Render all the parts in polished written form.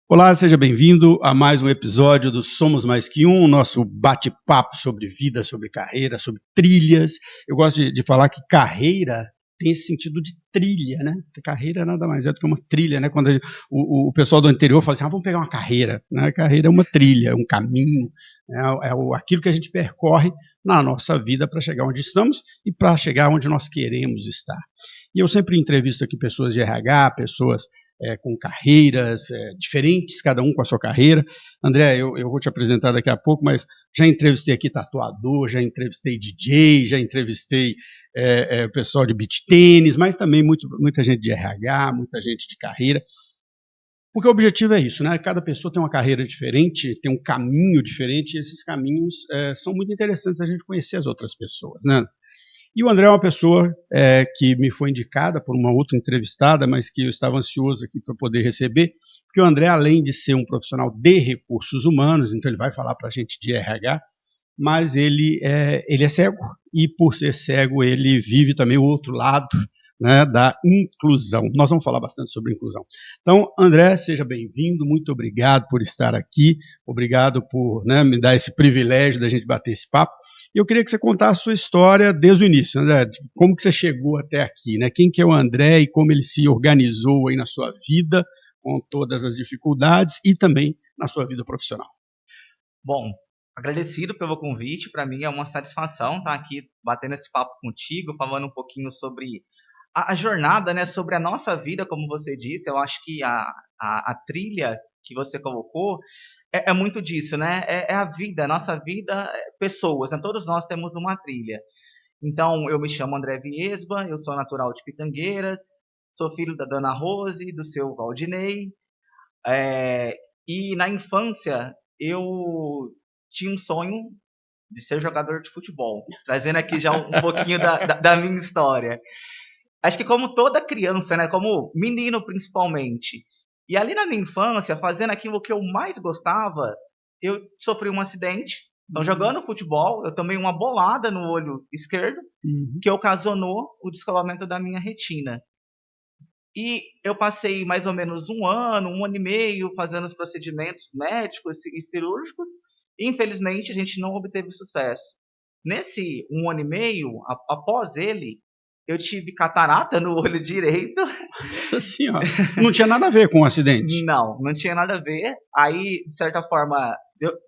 Olá, seja bem-vindo a mais um episódio do Somos Mais Que Um, nosso bate-papo sobre vida, sobre carreira, sobre trilhas. Eu gosto de falar que carreira tem esse sentido de trilha, né? Porque carreira nada mais é do que uma trilha, né? Quando o pessoal do interior fala assim, vamos pegar uma carreira, né? Carreira é uma trilha, é um caminho, né? Aquilo que a gente percorre na nossa vida para chegar onde estamos e para chegar onde nós queremos estar. E eu sempre entrevisto aqui pessoas de RH, pessoas com carreiras diferentes, cada um com a sua carreira. André, eu vou te apresentar daqui a pouco, mas já entrevistei aqui tatuador, já entrevistei DJ, já entrevistei pessoal de beach tênis, mas também muita gente de RH, muita gente de carreira. Porque o objetivo é isso, né? Cada pessoa tem uma carreira diferente, tem um caminho diferente, e esses caminhos são muito interessantes a gente conhecer as outras pessoas, né? E o André é uma pessoa que me foi indicada por uma outra entrevistada, mas que eu estava ansioso aqui para poder receber, porque o André, além de ser um profissional de recursos humanos, então ele vai falar para a gente de RH, mas ele é cego, e por ser cego ele vive também o outro lado, né, da inclusão. Nós vamos falar bastante sobre inclusão. Então, André, seja bem-vindo, muito obrigado por estar aqui, obrigado por, né, me dar esse privilégio da gente bater esse papo. E eu queria que você contasse a sua história desde o início, André, como que você chegou até aqui, né? Quem que é o André e como ele se organizou aí na sua vida, com todas as dificuldades e também na sua vida profissional. Bom, agradecido pelo convite. Para mim é uma satisfação estar aqui batendo esse papo contigo, falando um pouquinho sobre a jornada, né? Sobre a nossa vida, como você disse. Eu acho que a trilha que você colocou é muito disso, né? É a vida, a nossa vida, pessoas, né? Todos nós temos uma trilha. Então, eu me chamo André Viesba, eu sou natural de Pitangueiras, sou filho da Dona Rose, do seu Valdinei. É, e na infância eu tinha um sonho de ser jogador de futebol, trazendo aqui já um pouquinho da minha história. Acho que como toda criança, né, como menino principalmente. E ali na minha infância, fazendo aquilo que eu mais gostava, eu sofri um acidente. Então, jogando futebol, eu tomei uma bolada no olho esquerdo, que ocasionou o descolamento da minha retina. E eu passei mais ou menos um ano e meio, fazendo os procedimentos médicos e cirúrgicos. E, infelizmente, a gente não obteve sucesso. Nesse um ano e meio, após ele, eu tive catarata no olho direito. Nossa senhora, não tinha nada a ver com o acidente. Não tinha nada a ver. Aí, de certa forma,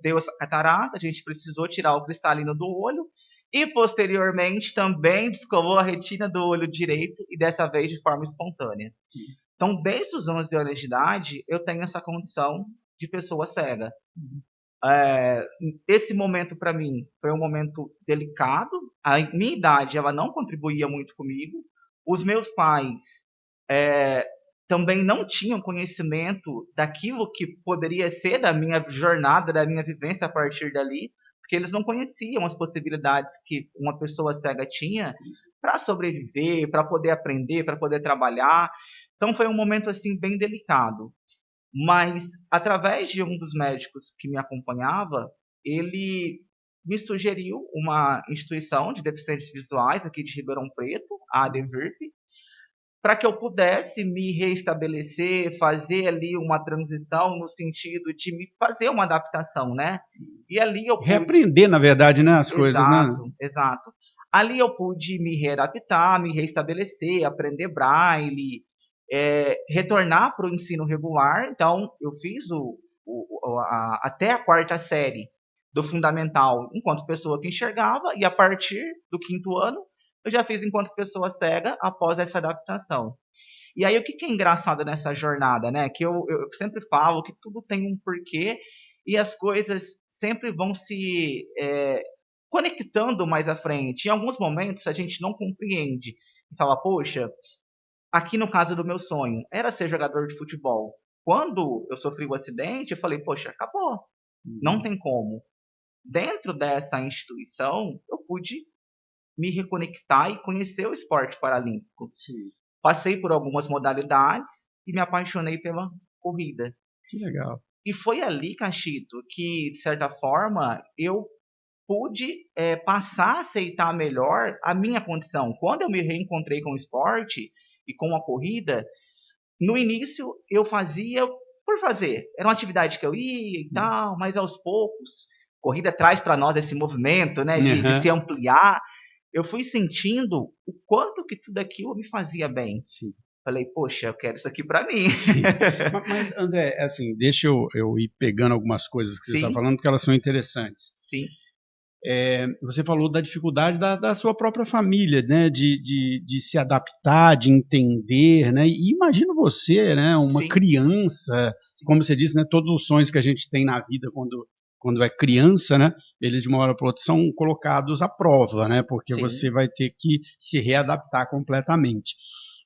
deu essa catarata, a gente precisou tirar o cristalino do olho. E, posteriormente, também descolou a retina do olho direito, e dessa vez de forma espontânea. Então, desde os 11 anos de idade, eu tenho essa condição de pessoa cega. Esse momento, para mim, foi um momento delicado. A minha idade, ela não contribuía muito comigo. Os meus pais também não tinham conhecimento daquilo que poderia ser da minha jornada, da minha vivência a partir dali, porque eles não conheciam as possibilidades que uma pessoa cega tinha para sobreviver, para poder aprender, para poder trabalhar. Então foi um momento assim bem delicado. Mas através de um dos médicos que me acompanhava, ele me sugeriu uma instituição de deficientes visuais aqui de Ribeirão Preto, a ADVIRP, para que eu pudesse me reestabelecer, fazer ali uma transição no sentido de me fazer uma adaptação, né? E ali eu pude... Reaprender, na verdade, né, as coisas, né? Exato, exato. Ali eu pude me readaptar, me reestabelecer, aprender braille, retornar para o ensino regular. Então, eu fiz até a quarta série do fundamental enquanto pessoa que enxergava, e a partir do quinto ano eu já fiz enquanto pessoa cega após essa adaptação. E aí, o que é engraçado nessa jornada, né? Que eu sempre falo que tudo tem um porquê e as coisas sempre vão se conectando mais à frente. Em alguns momentos a gente não compreende e fala, poxa, aqui no caso do meu sonho, era ser jogador de futebol. Quando eu sofri o acidente, eu falei, poxa, acabou, não tem como. Dentro dessa instituição, eu pude me reconectar e conhecer o esporte paralímpico. Sim. Passei por algumas modalidades e me apaixonei pela corrida. Que legal. E foi ali, Cachito, que, de certa forma, eu pude passar a aceitar melhor a minha condição. Quando eu me reencontrei com o esporte e com a corrida, no início eu fazia por fazer. Era uma atividade que eu ia e tal, mas aos poucos, corrida traz para nós esse movimento, né, de se ampliar. Eu fui sentindo o quanto que tudo aquilo me fazia bem. Sim. Falei, poxa, eu quero isso aqui para mim. Mas, André, assim, deixa eu ir pegando algumas coisas que você está Sim, falando, porque elas são interessantes. sim, Você falou da dificuldade da sua própria família, né, de se adaptar, de entender, né, e imagina você, né, uma sim, criança, sim, como você disse, né, todos os sonhos que a gente tem na vida quando é criança, né, eles de uma hora para outra são colocados à prova, né, porque sim, você vai ter que se readaptar completamente.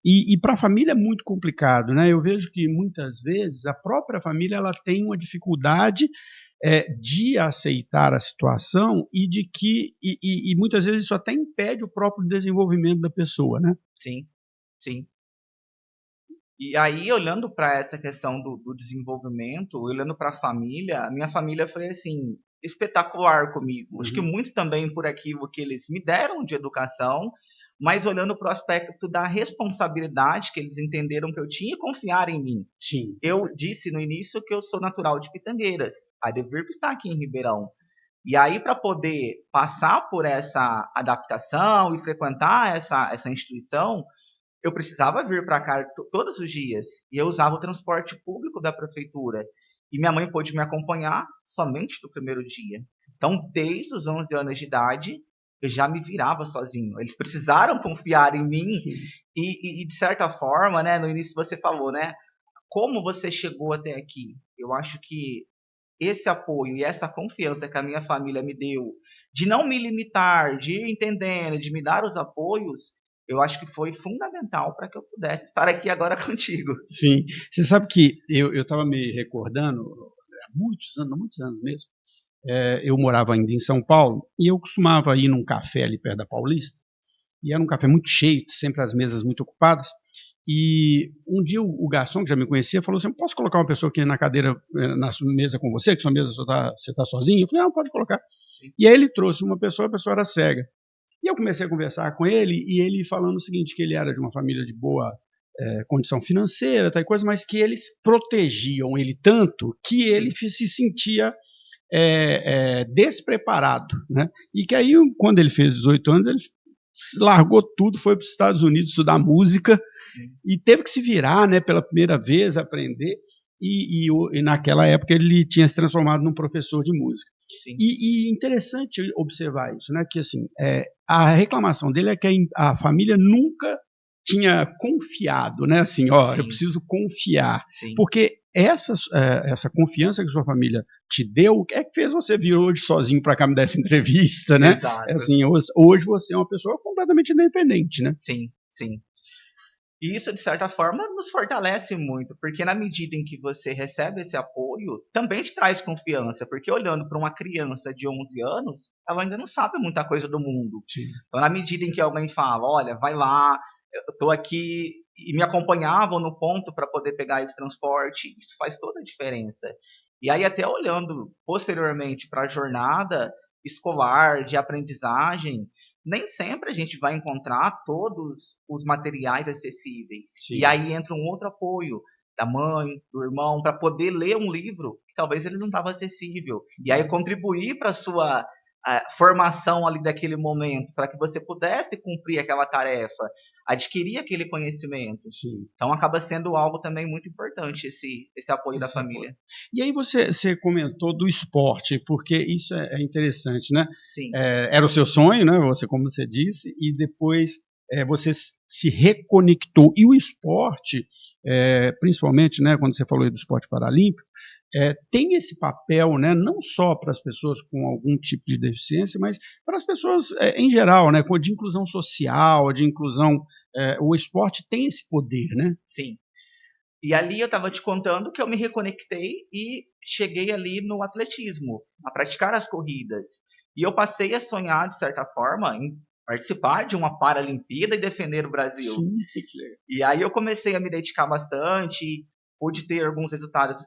E para a família é muito complicado, né? Eu vejo que muitas vezes a própria família ela tem uma dificuldade de aceitar a situação e de que e muitas vezes isso até impede o próprio desenvolvimento da pessoa, né? sim, sim. E aí, olhando para essa questão do desenvolvimento, olhando para a minha família foi assim, espetacular comigo. Acho que Uhum. muito também por aquilo que eles me deram de educação, mas olhando para o aspecto da responsabilidade que eles entenderam que eu tinha e confiar em mim. Sim, Eu disse no início que eu sou natural de Pitangueiras, a Devir está aqui em Ribeirão. E aí, para poder passar por essa adaptação e frequentar essa instituição, eu precisava vir para cá todos os dias. E eu usava o transporte público da prefeitura. E minha mãe pôde me acompanhar somente no primeiro dia. Então, desde os 11 anos de idade, eu já me virava sozinho. Eles precisaram confiar em mim. sim, E de certa forma, né, no início você falou, né? Como você chegou até aqui? Eu acho que esse apoio e essa confiança que a minha família me deu, de não me limitar, de ir entendendo, de me dar os apoios, eu acho que foi fundamental para que eu pudesse estar aqui agora contigo. sim. Você sabe que eu estava me recordando há muitos anos mesmo. Eu morava ainda em São Paulo e eu costumava ir num café ali perto da Paulista. E era um café muito cheio, sempre as mesas muito ocupadas. E um dia o garçom, que já me conhecia, falou assim: posso colocar uma pessoa aqui na cadeira, na sua mesa com você, que sua mesa você está sozinho? Eu falei: não, pode colocar. Sim, E aí ele trouxe uma pessoa, a pessoa era cega. E eu comecei a conversar com ele, e ele falando o seguinte, que ele era de uma família de boa condição financeira, tal coisa, mas que eles protegiam ele tanto que ele sim, se sentia despreparado, né? E que aí, quando ele fez 18 anos, ele largou tudo, foi para os Estados Unidos estudar música sim, e teve que se virar, né, pela primeira vez, aprender. E naquela época ele tinha se transformado num professor de música. sim, E interessante observar isso, né, que assim, a reclamação dele é que a família nunca tinha confiado, né, assim, ó, eu sim, preciso confiar, sim, porque essa confiança que sua família te deu é que fez você vir hoje sozinho para cá me dar essa entrevista, né? exato, Assim, hoje você é uma pessoa completamente independente, né? sim, sim. E isso, de certa forma, nos fortalece muito, porque na medida em que você recebe esse apoio, também te traz confiança, porque olhando para uma criança de 11 anos, ela ainda não sabe muita coisa do mundo. Sim. Então, na medida em que alguém fala, olha, vai lá, eu estou aqui, e me acompanhavam no ponto para poder pegar esse transporte, isso faz toda a diferença. E aí, até olhando posteriormente para a jornada escolar, de aprendizagem, nem sempre a gente vai encontrar todos os materiais acessíveis. E Sim. aí entra um outro apoio da mãe, do irmão, para poder ler um livro que talvez ele não estava acessível. E aí contribuir para a sua formação ali daquele momento, para que você pudesse cumprir aquela tarefa, adquirir aquele conhecimento. Sim. Então acaba sendo algo também muito importante esse apoio da Esse apoio. família. E aí você comentou do esporte, porque isso é interessante, né? Sim, Era o seu sonho, né? Você, como você disse, e depois você se reconectou. E o esporte, principalmente, né, quando você falou aí do esporte paralímpico, tem esse papel, né, não só para as pessoas com algum tipo de deficiência, mas para as pessoas em geral, né, de inclusão social, de inclusão. O esporte tem esse poder, né? sim. E ali eu estava te contando que eu me reconectei e cheguei ali no atletismo, a praticar as corridas. E eu passei a sonhar, de certa forma, em participar de uma Paralimpíada e defender o Brasil. Sim, que legal. E aí eu comecei a me dedicar bastante, pude ter alguns resultados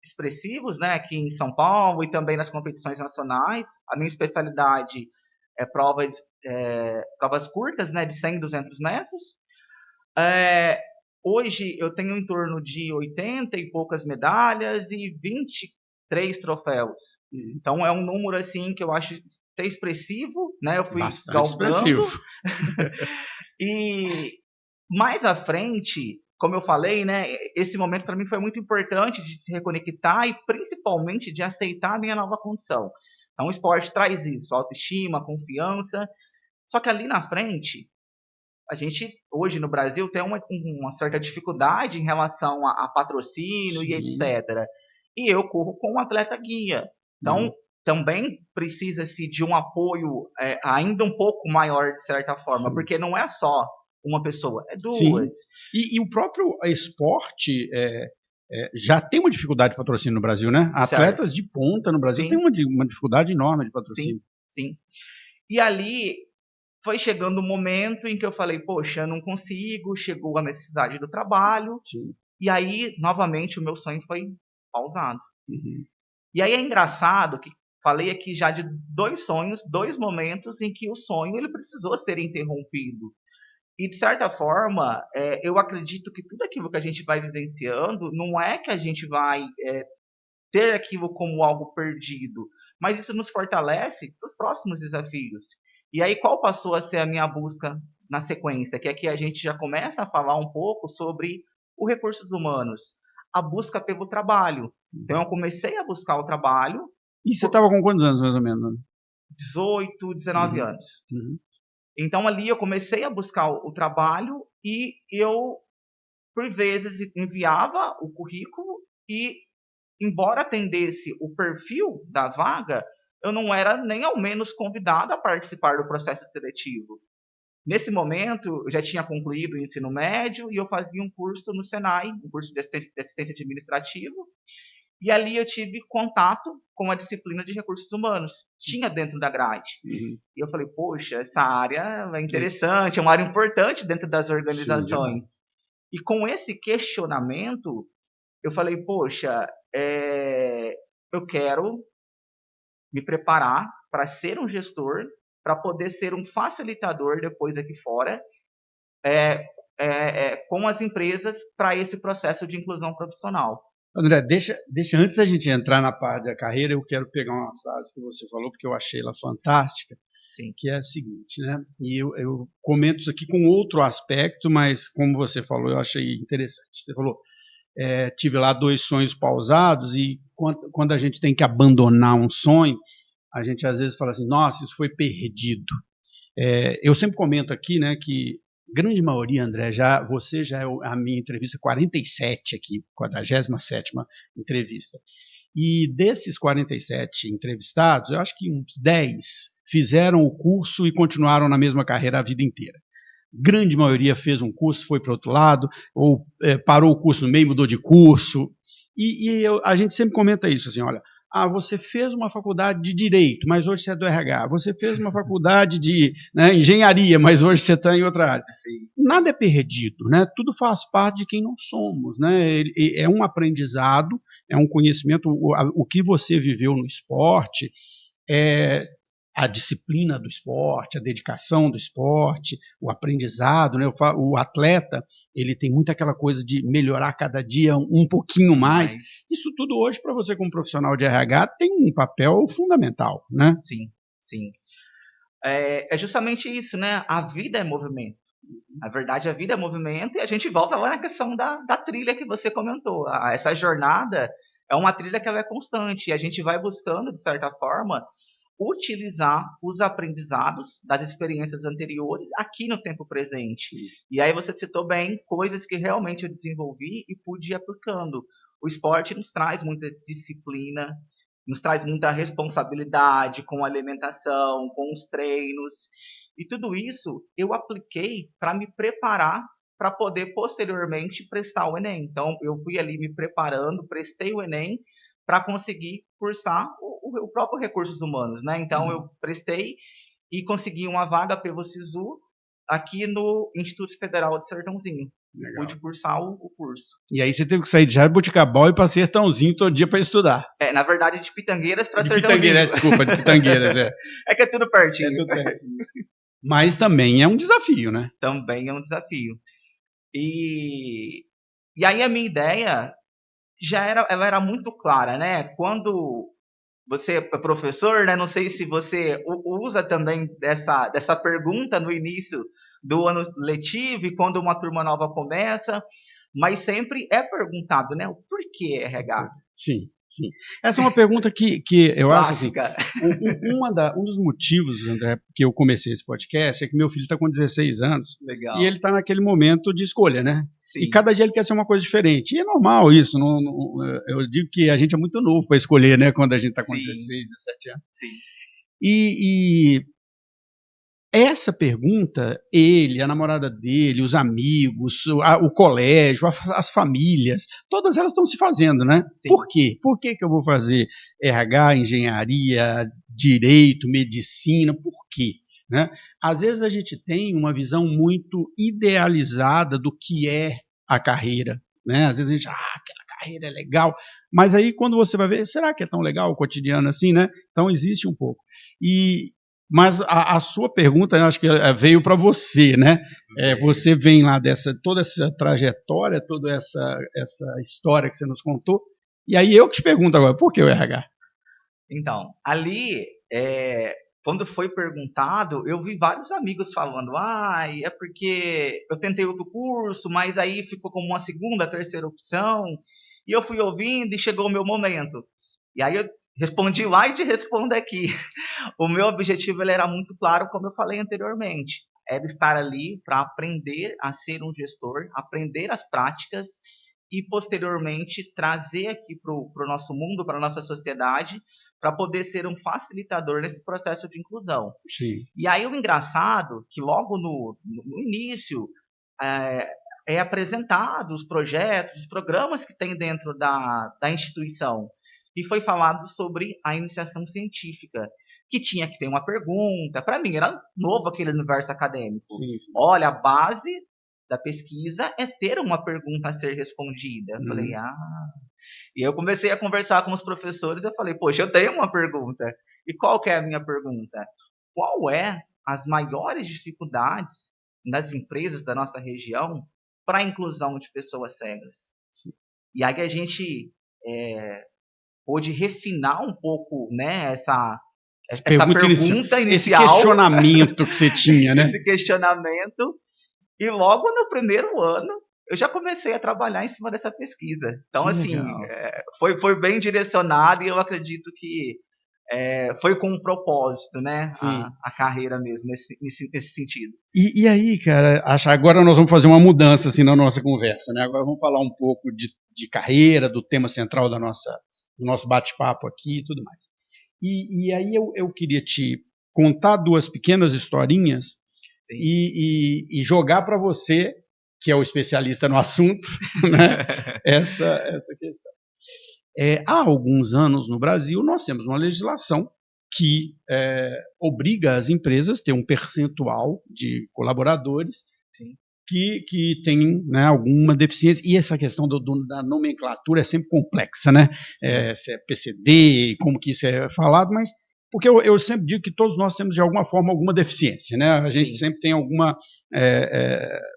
expressivos, né, aqui em São Paulo e também nas competições nacionais. A minha especialidade é provas curtas, né, de 100 e 200 metros. É, Hoje eu tenho em torno de 80 e poucas medalhas e 23 troféus. Então é um número assim que eu acho até expressivo, né? Eu fui Bastante galgando. expressivo. E mais à frente, como eu falei, né, esse momento para mim foi muito importante de se reconectar e principalmente de aceitar a minha nova condição. Então o esporte traz isso, autoestima, confiança. Só que ali na frente, a gente hoje no Brasil tem uma certa dificuldade em relação a patrocínio e Sim. etc. E eu corro com um atleta guia. Então também precisa-se de um apoio ainda um pouco maior, de certa forma, Sim. porque não é só uma pessoa, é Sim. duas. E o próprio esporte já tem uma dificuldade de patrocínio no Brasil, né? Atletas de ponta no Brasil Sim. têm uma dificuldade enorme de patrocínio. Sim. E ali foi chegando um momento em que eu falei, poxa, eu não consigo, chegou a necessidade do trabalho. Sim. E aí, novamente, o meu sonho foi pausado. E aí é engraçado que falei aqui já de 2 sonhos, 2 momentos em que o sonho ele precisou ser interrompido. E, de certa forma, eu acredito que tudo aquilo que a gente vai vivenciando não é que a gente vai ter aquilo como algo perdido, mas isso nos fortalece para os próximos desafios. E aí, qual passou a ser a minha busca na sequência? Que aqui a gente já começa a falar um pouco sobre os recursos humanos, a busca pelo trabalho. Então, eu comecei a buscar o trabalho. E você estava com quantos anos, mais ou menos? 18, 19 anos. Então, ali eu comecei a buscar o trabalho e eu, por vezes, enviava o currículo e, embora atendesse o perfil da vaga, eu não era nem ao menos convidado a participar do processo seletivo. Nesse momento, eu já tinha concluído o ensino médio e eu fazia um curso no Senai, um curso de assistente administrativo, e ali eu tive contato com a disciplina de recursos humanos. Tinha dentro da grade. E eu falei, poxa, essa área é interessante, é uma área importante dentro das organizações. E com esse questionamento, eu falei, poxa, eu quero me preparar para ser um gestor, para poder ser um facilitador depois aqui fora, com as empresas para esse processo de inclusão profissional. André, deixa antes da gente entrar na parte da carreira, eu quero pegar uma frase que você falou, porque eu achei ela fantástica. Sim. Que é a seguinte, né? E eu comento isso aqui com outro aspecto, mas como você falou, eu achei interessante. Você falou, tive lá 2 sonhos pausados e quando a gente tem que abandonar um sonho, a gente às vezes fala assim, nossa, isso foi perdido. Eu sempre comento aqui, né, que grande maioria, André, você já é a minha entrevista 47 aqui, 47ª entrevista. E desses 47 entrevistados, eu acho que uns 10 fizeram o curso e continuaram na mesma carreira a vida inteira. Grande maioria fez um curso, foi para o outro lado, ou parou o curso no meio, mudou de curso. A gente sempre comenta isso, assim, olha, você fez uma faculdade de Direito, mas hoje você é do RH. Você fez uma faculdade de Engenharia, mas hoje você está em outra área. Nada é perdido, né? Tudo faz parte de quem nós somos, né? É um aprendizado, é um conhecimento. O que você viveu no esporte, a disciplina do esporte, a dedicação do esporte, o aprendizado, né? O atleta, ele tem muito aquela coisa de melhorar cada dia um pouquinho mais. Isso tudo hoje, para você como profissional de RH, tem um papel fundamental, né? Sim. É justamente isso, né? A vida é movimento. Na verdade, a vida é movimento e a gente volta lá na questão da trilha que você comentou. Essa jornada é uma trilha que ela é constante e a gente vai buscando, de certa forma, utilizar os aprendizados das experiências anteriores aqui no tempo presente. E aí você citou bem coisas que realmente eu desenvolvi e pude ir aplicando. O esporte nos traz muita disciplina, nos traz muita responsabilidade com a alimentação, com os treinos. E tudo isso eu apliquei para me preparar para poder posteriormente prestar o Enem. Então eu fui ali me preparando, prestei o Enem para conseguir cursar o próprio Recursos Humanos, né? Então eu prestei e consegui uma vaga pelo SISU aqui no Instituto Federal de Sertãozinho. Legal. Pude cursar o curso. E aí você teve que sair de Jaboticabal e para Sertãozinho todo dia para estudar. Na verdade, de Pitangueiras para Sertãozinho. De Pitangueiras. É que é tudo pertinho. É tudo pertinho. Mas também é um desafio, né? Também é um desafio. E aí a minha ideia ela era muito clara, né? Quando você é professor, né? Não sei se você usa também dessa pergunta no início do ano letivo e quando uma turma nova começa, mas sempre é perguntado, né? O porquê RH? Sim, sim. Essa é uma pergunta que eu acho assim, Clássica. um dos motivos, André, que eu comecei esse podcast é que meu filho está com 16 anos e ele Legal. está naquele momento de escolha, né? E Sim, cada dia ele quer ser uma coisa diferente. E é normal isso. Eu digo que a gente é muito novo para escolher, né? Quando a gente está com sim, 16, 17 anos. sim. E essa pergunta, ele, a namorada dele, os amigos, o colégio, as famílias, todas elas estão se fazendo, né? Sim. Por quê? Por que eu vou fazer RH, engenharia, direito, medicina? Por quê? Né? Às vezes a gente tem uma visão muito idealizada do que é a carreira. Né? Às vezes a gente, aquela carreira é legal, mas aí quando você vai ver, será que é tão legal o cotidiano assim, né? Então existe um pouco. Mas a sua pergunta, eu acho que veio para você, né? Você vem lá toda essa trajetória, toda essa história que você nos contou, e aí eu que te pergunto agora, por que o RH? Então, ali, quando foi perguntado, eu vi vários amigos falando, é porque eu tentei outro curso, mas aí ficou como uma segunda, terceira opção, e eu fui ouvindo e chegou o meu momento. E aí eu respondi lá e te respondo aqui. O meu objetivo ele era muito claro, como eu falei anteriormente. Era estar ali para aprender a ser um gestor, aprender as práticas e, posteriormente, trazer aqui para o nosso mundo, para a nossa sociedade, para poder ser um facilitador nesse processo de inclusão. Sim. E aí o engraçado que logo no início é apresentado os projetos, os programas que tem dentro da instituição. E foi falado sobre a iniciação científica, que tinha que ter uma pergunta. Para mim era novo aquele universo acadêmico. Sim, sim. Olha, a base da pesquisa é ter uma pergunta a ser respondida. Eu falei, E eu comecei a conversar com os professores, eu falei, poxa, eu tenho uma pergunta. E qual que é a minha pergunta? Qual é as maiores dificuldades nas empresas da nossa região para a inclusão de pessoas cegas? Sim. E aí a gente pôde refinar um pouco, né, essa pergunta inicial, esse questionamento que você tinha, né? esse questionamento, e logo no primeiro ano eu já comecei a trabalhar em cima dessa pesquisa. Então, Que assim, legal. foi bem direcionado e eu acredito que foi com um propósito, né, Sim. a carreira mesmo, nesse sentido. E aí, cara, agora nós vamos fazer uma mudança assim na nossa conversa, né? Agora vamos falar um pouco de carreira, do tema central do nosso bate-papo aqui e tudo mais. E aí eu queria te contar duas pequenas historinhas e jogar para você, que é o especialista no assunto, né? essa questão. Há alguns anos no Brasil nós temos uma legislação que obriga as empresas a ter um percentual de colaboradores que tem, né, alguma deficiência. E essa questão da nomenclatura é sempre complexa, né? Se é PCD, como que isso é falado, mas porque eu sempre digo que todos nós temos de alguma forma alguma deficiência, né? A gente sempre tem alguma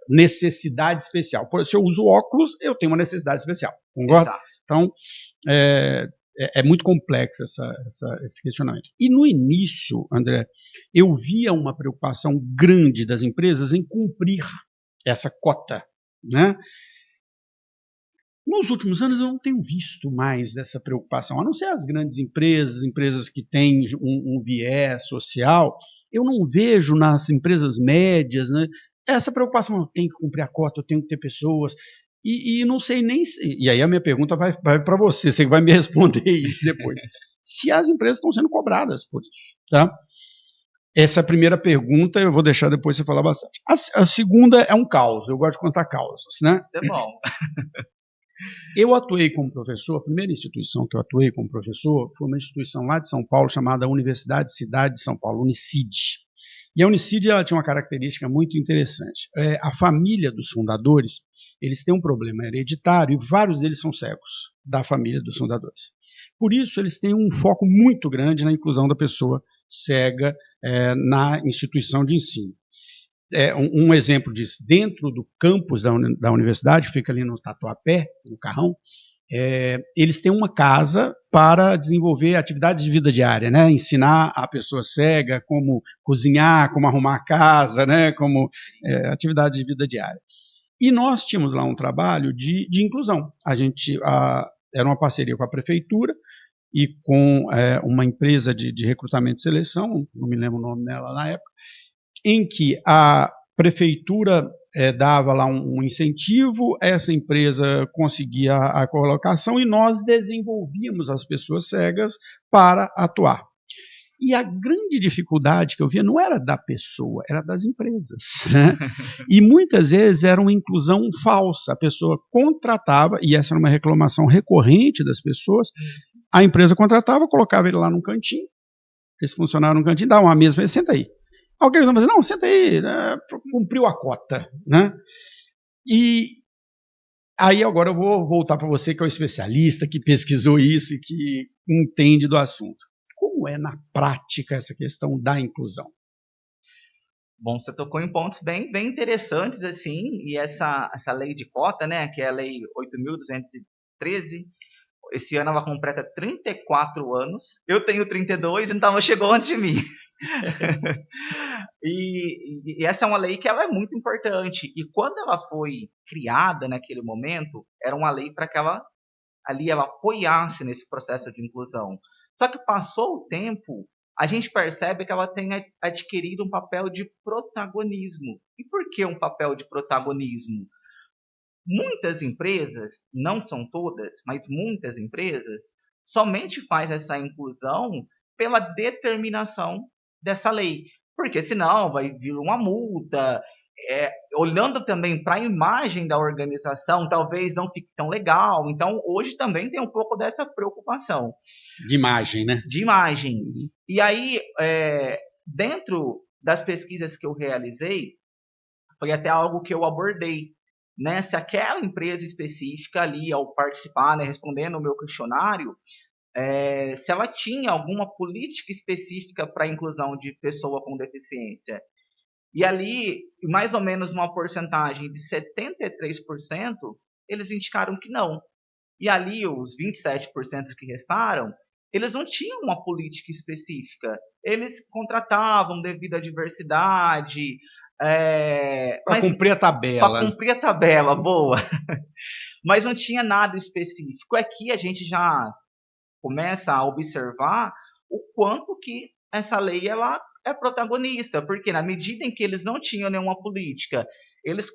necessidade especial. Se eu uso óculos, eu tenho uma necessidade especial, concorda? Exato. Então, é muito complexo esse questionamento. E no início, André, eu via uma preocupação grande das empresas em cumprir essa cota, né? Nos últimos anos eu não tenho visto mais dessa preocupação, a não ser as grandes empresas que têm um viés social, eu não vejo nas empresas médias, né, essa preocupação, eu tenho que cumprir a cota, eu tenho que ter pessoas, e não sei nem e aí a minha pergunta vai para você vai me responder isso depois, se as empresas estão sendo cobradas por isso, tá? Essa é a primeira pergunta, eu vou deixar depois você falar bastante. A segunda é um caos, eu gosto de contar causos, né? Isso é bom. Eu atuei como professor, a primeira instituição que eu atuei como professor foi uma instituição lá de São Paulo chamada Universidade Cidade de São Paulo, Unicid. E a Unicid ela tinha uma característica muito interessante. A família dos fundadores, eles têm um problema hereditário e vários deles são cegos, da família dos fundadores. Por isso, eles têm um foco muito grande na inclusão da pessoa cega na instituição de ensino. Um exemplo disso, dentro do campus da universidade, que fica ali no Tatuapé, no Carrão, eles têm uma casa para desenvolver atividades de vida diária, né? Ensinar a pessoa cega como cozinhar, como arrumar a casa, né? Como atividades de vida diária. E nós tínhamos lá um trabalho de inclusão. Era uma parceria com a prefeitura e com uma empresa de recrutamento e seleção, não me lembro o nome dela na época, em que a prefeitura dava lá um incentivo, essa empresa conseguia a colocação e nós desenvolvíamos as pessoas cegas para atuar. E a grande dificuldade que eu via não era da pessoa, era das empresas. Né? E muitas vezes era uma inclusão falsa. A pessoa contratava, e essa era uma reclamação recorrente das pessoas, a empresa contratava, colocava ele lá num cantinho, esse funcionário num cantinho, dava uma mesa para ele, senta aí. Alguém vai dizer, não, senta aí, cumpriu a cota. Né? E aí agora eu vou voltar para você, que é o especialista, que pesquisou isso e que entende do assunto. Como é na prática essa questão da inclusão? Bom, você tocou em pontos bem interessantes, assim, e essa lei de cota, né, que é a lei 8.213, esse ano ela completa 34 anos, eu tenho 32, então ela chegou antes de mim. E essa é uma lei que ela é muito importante, e quando ela foi criada naquele momento, era uma lei para que ela apoiasse nesse processo de inclusão. Só que passou o tempo, a gente percebe que ela tem adquirido um papel de protagonismo. E por que um papel de protagonismo? Muitas empresas, não são todas, mas muitas empresas, somente faz essa inclusão pela determinação dessa lei. Porque senão vai vir uma multa, olhando também para a imagem da organização, talvez não fique tão legal. Então, hoje também tem um pouco dessa preocupação. De imagem, né? De imagem. E aí, dentro das pesquisas que eu realizei, foi até algo que eu abordei. Né? Se aquela empresa específica ali, ao participar, né, respondendo o meu questionário, se ela tinha alguma política específica para a inclusão de pessoa com deficiência. E ali, mais ou menos uma porcentagem de 73%, eles indicaram que não. E ali, os 27% que restaram, eles não tinham uma política específica. Eles contratavam devido à diversidade. Para cumprir a tabela. Para cumprir a tabela, boa. Mas não tinha nada específico. Aqui a gente já começa a observar o quanto que essa lei ela é protagonista, porque na medida em que eles não tinham nenhuma política, eles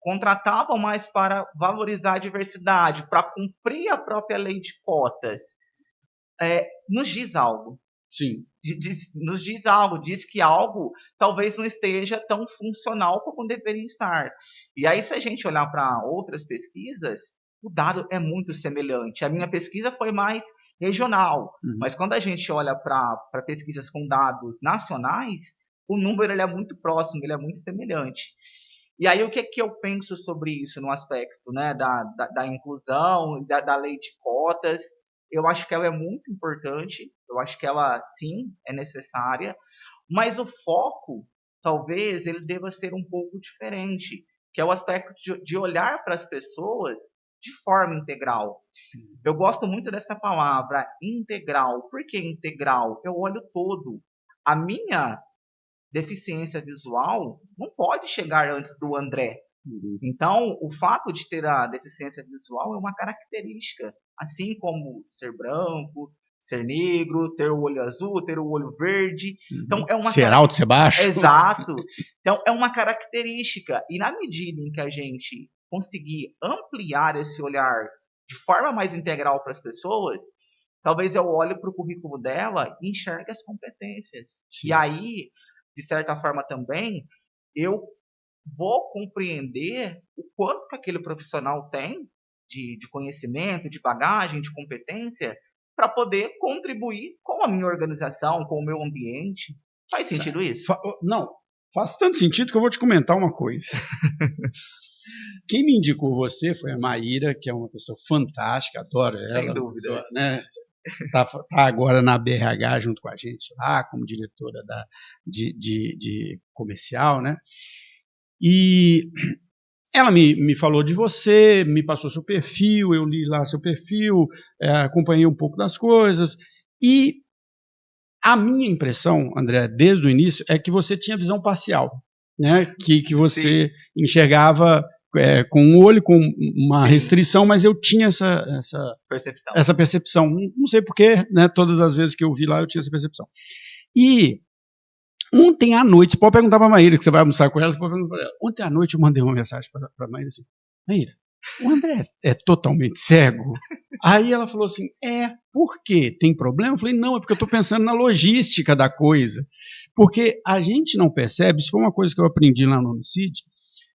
contratavam mais para valorizar a diversidade, para cumprir a própria lei de cotas, nos diz algo. Sim. Nos diz algo, diz que algo talvez não esteja tão funcional como deveria estar. E aí, se a gente olhar para outras pesquisas, o dado é muito semelhante. A minha pesquisa foi mais regional, mas quando a gente olha para pesquisas com dados nacionais, o número ele é muito próximo, ele é muito semelhante. E aí, o que eu penso sobre isso no aspecto, né, da inclusão, da lei de cotas? Eu acho que ela é muito importante, eu acho que ela, sim, é necessária, mas o foco, talvez, ele deva ser um pouco diferente, que é o aspecto de olhar para as pessoas de forma integral. Eu gosto muito dessa palavra, integral. Por que integral? Eu olho todo. A minha deficiência visual não pode chegar antes do André. Então, o fato de ter a deficiência visual é uma característica, assim como ser branco, ser negro, ter o olho azul, ter o olho verde. Então, é uma ser alto, ser baixo. Exato. Então, é uma característica. E na medida em que a gente conseguir ampliar esse olhar de forma mais integral para as pessoas, talvez eu olhe para o currículo dela e enxergue as competências. Sim. E aí, de certa forma também, eu vou compreender o quanto que aquele profissional tem de conhecimento, de bagagem, de competência, para poder contribuir com a minha organização, com o meu ambiente. Faz sentido isso? Não, faz tanto sentido que eu vou te comentar uma coisa. Quem me indicou você foi a Maíra, que é uma pessoa fantástica, adoro ela. Sem dúvida. Né? tá agora na BRH junto com a gente lá, como diretora de comercial, né? E ela me falou de você, me passou seu perfil, eu li lá seu perfil, acompanhei um pouco das coisas, e a minha impressão, André, desde o início, é que você tinha visão parcial, né? Que você enxergava com um olho, com uma Sim. restrição, mas eu tinha essa percepção. Não sei porquê, né? Todas as vezes que eu vi lá, eu tinha essa percepção. E ontem à noite, você pode perguntar para a Maíra, que você vai almoçar com ela, você pode perguntar para ela. Ontem à noite eu mandei uma mensagem para a Maíra assim, Maíra, o André é totalmente cego? Aí ela falou assim, por quê? Tem problema? Eu falei, não, é porque eu estou pensando na logística da coisa. Porque a gente não percebe, isso foi uma coisa que eu aprendi lá no Homicide,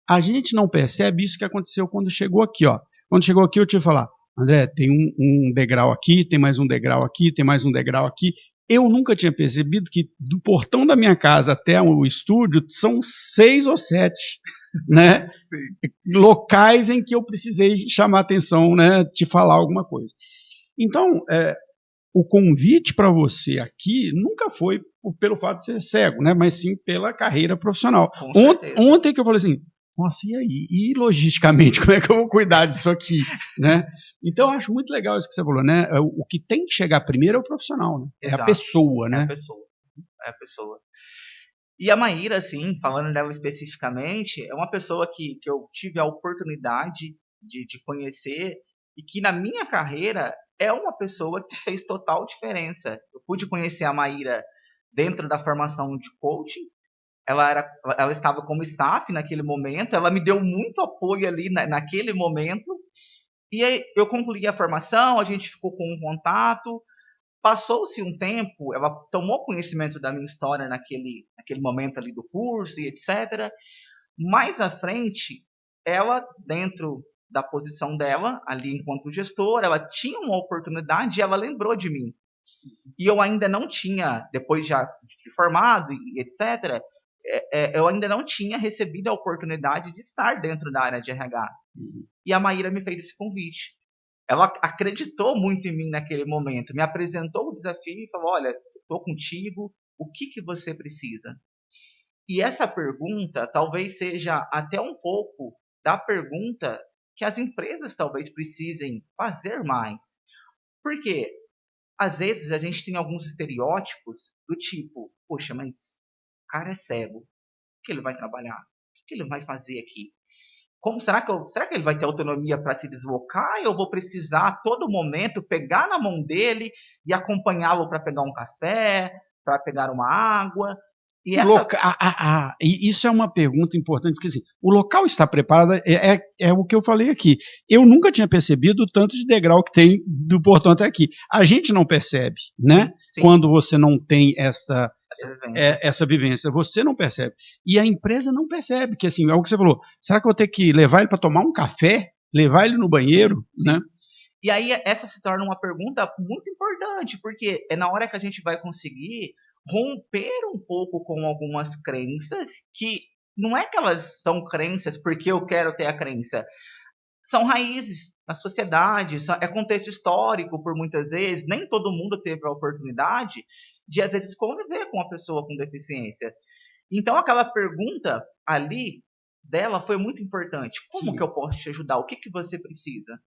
a gente não percebe isso que aconteceu quando chegou aqui, ó. Quando chegou aqui eu tive que falar, André, tem um degrau aqui, tem mais um degrau aqui, tem mais um degrau aqui. Eu nunca tinha percebido que do portão da minha casa até o estúdio são 6 ou 7, né? Locais em que eu precisei chamar atenção, né? Te falar alguma coisa. Então, o convite para você aqui nunca foi pelo fato de ser cego, né? Mas sim pela carreira profissional. Ontem que eu falei assim, nossa, e aí? E logisticamente, como é que eu vou cuidar disso aqui, né? Então, eu acho muito legal isso que você falou, né? O que tem que chegar primeiro é o profissional, né? Exato. É a pessoa, né? É a pessoa. E a Maíra, assim, falando dela especificamente, é uma pessoa que eu tive a oportunidade de conhecer e que na minha carreira é uma pessoa que fez total diferença. Eu pude conhecer a Maíra dentro da formação de coaching. Ela estava como staff naquele momento, ela me deu muito apoio ali naquele momento. E aí eu concluí a formação, a gente ficou com um contato. Passou-se um tempo, ela tomou conhecimento da minha história naquele momento ali do curso e etc. Mais à frente, ela, dentro da posição dela, ali enquanto gestora, ela tinha uma oportunidade e ela lembrou de mim. E eu ainda não tinha, depois já de formado e etc., eu ainda não tinha recebido a oportunidade de estar dentro da área de RH. E a Maíra me fez esse convite. Ela acreditou muito em mim naquele momento, me apresentou o desafio e falou, olha, estou contigo, o que você precisa? E essa pergunta talvez seja até um pouco da pergunta que as empresas talvez precisem fazer mais. Por quê? Às vezes a gente tem alguns estereótipos do tipo, poxa, mas o cara é cego, o que ele vai trabalhar? O que ele vai fazer aqui? Será que ele vai ter autonomia para se deslocar? Eu vou precisar a todo momento pegar na mão dele e acompanhá-lo para pegar um café, para pegar uma água. E isso é uma pergunta importante, porque assim, o local está preparado, é o que eu falei aqui. Eu nunca tinha percebido o tanto de degrau que tem do portão até aqui. A gente não percebe, né? Sim. Quando você não tem essa vivência, você não percebe. E a empresa não percebe, que assim, é o que você falou, será que eu vou ter que levar ele para tomar um café? Levar ele no banheiro? Sim. Né? E aí essa se torna uma pergunta muito importante, porque é na hora que a gente vai conseguir romper um pouco com algumas crenças que não é que elas são crenças porque eu quero ter a crença, são raízes na sociedade, é contexto histórico por muitas vezes, nem todo mundo teve a oportunidade de às vezes conviver com uma pessoa com deficiência. Então aquela pergunta ali dela foi muito importante. Como que eu posso te ajudar? O que você precisa?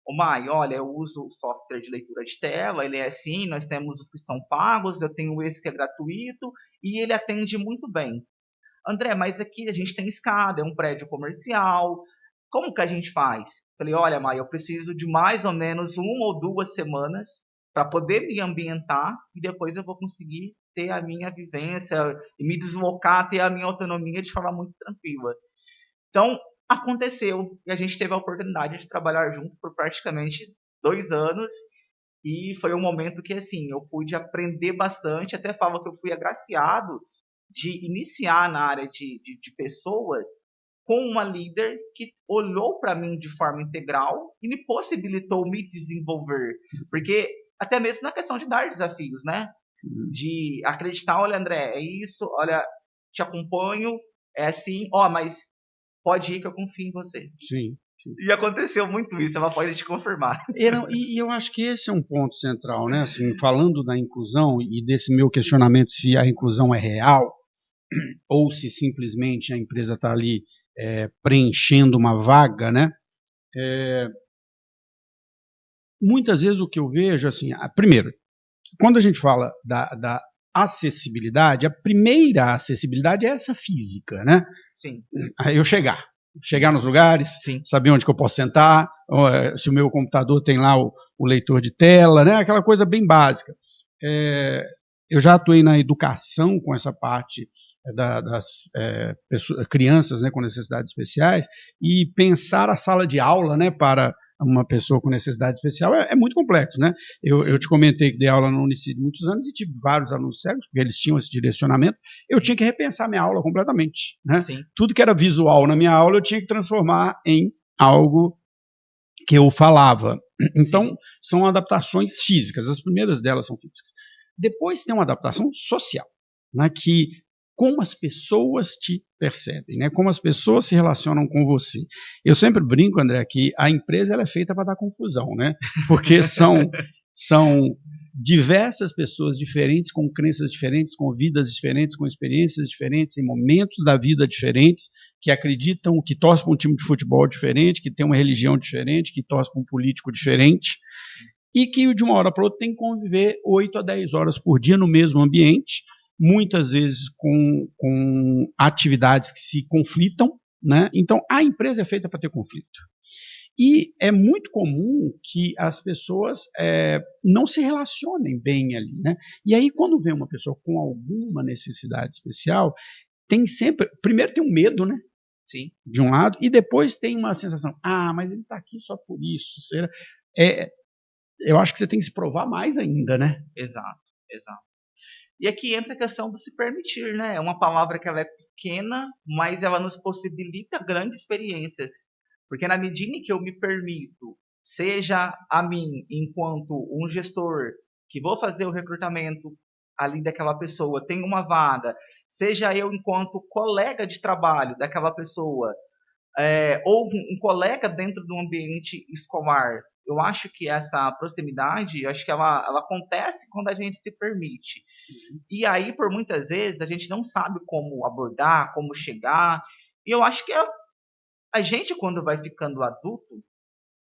Ô Mai, olha, eu uso o software de leitura de tela, ele é assim, nós temos os que são pagos, eu tenho esse que é gratuito, e ele atende muito bem. André, mas aqui a gente tem escada, é um prédio comercial, como que a gente faz? Falei, olha Mai, eu preciso de mais ou menos 1 ou 2 semanas para poder me ambientar, e depois eu vou conseguir ter a minha vivência, e me deslocar, ter a minha autonomia de forma muito tranquila. Então, aconteceu e a gente teve a oportunidade de trabalhar junto por praticamente 2 anos e foi um momento que, assim, eu pude aprender bastante, até falo que eu fui agraciado de iniciar na área de pessoas com uma líder que olhou para mim de forma integral e me possibilitou me desenvolver, porque até mesmo na questão de dar desafios, né? De acreditar, olha André, é isso, olha, te acompanho, é assim, mas pode ir que eu confio em você. Sim. E aconteceu muito isso, ela pode te confirmar. E eu acho que esse é um ponto central, né? Assim, falando da inclusão e desse meu questionamento se a inclusão é real ou se simplesmente a empresa está ali preenchendo uma vaga, né? Muitas vezes o que eu vejo, assim, primeiro, quando a gente fala da acessibilidade, a primeira acessibilidade é essa física, né? Sim. Eu chegar nos lugares, Sim. saber onde que eu posso sentar, se o meu computador tem lá o leitor de tela, né? Aquela coisa bem básica. Eu já atuei na educação com essa parte das crianças, né, com necessidades especiais, e pensar a sala de aula, né, para uma pessoa com necessidade especial é muito complexo, né? Eu te comentei que dei aula no Unicid muitos anos e tive vários alunos cegos, porque eles tinham esse direcionamento. Eu tinha que repensar minha aula completamente, né? Sim. Tudo que era visual na minha aula eu tinha que transformar em algo que eu falava. Então, sim, são adaptações físicas. As primeiras delas são físicas. Depois tem uma adaptação social, né, que como as pessoas te percebem, né, como as pessoas se relacionam com você. Eu sempre brinco, André, que a empresa ela é feita para dar confusão, né, porque são diversas pessoas diferentes, com crenças diferentes, com vidas diferentes, com experiências diferentes, em momentos da vida diferentes, que acreditam, que torcem para um time de futebol diferente, que tem uma religião diferente, que torcem para um político diferente, e que de uma hora para outra tem que conviver 8 a 10 horas por dia no mesmo ambiente, muitas vezes com atividades que se conflitam, né? Então, a empresa é feita para ter conflito. E é muito comum que as pessoas não se relacionem bem ali, né? E aí, quando vem uma pessoa com alguma necessidade especial, tem sempre, primeiro tem um medo, né? Sim. De um lado, e depois tem uma sensação, mas ele está aqui só por isso. Eu acho que você tem que se provar mais ainda, né? Exato. E aqui entra a questão do se permitir, né? É uma palavra que ela é pequena, mas ela nos possibilita grandes experiências. Porque na medida em que eu me permito, seja a mim, enquanto um gestor, que vou fazer o recrutamento ali daquela pessoa, tem uma vaga, seja eu enquanto colega de trabalho daquela pessoa, ou um colega dentro do ambiente escolar. Eu acho que essa proximidade, eu acho que ela acontece quando a gente se permite. E aí, por muitas vezes, a gente não sabe como abordar, como chegar. E eu acho que a gente, quando vai ficando adulto,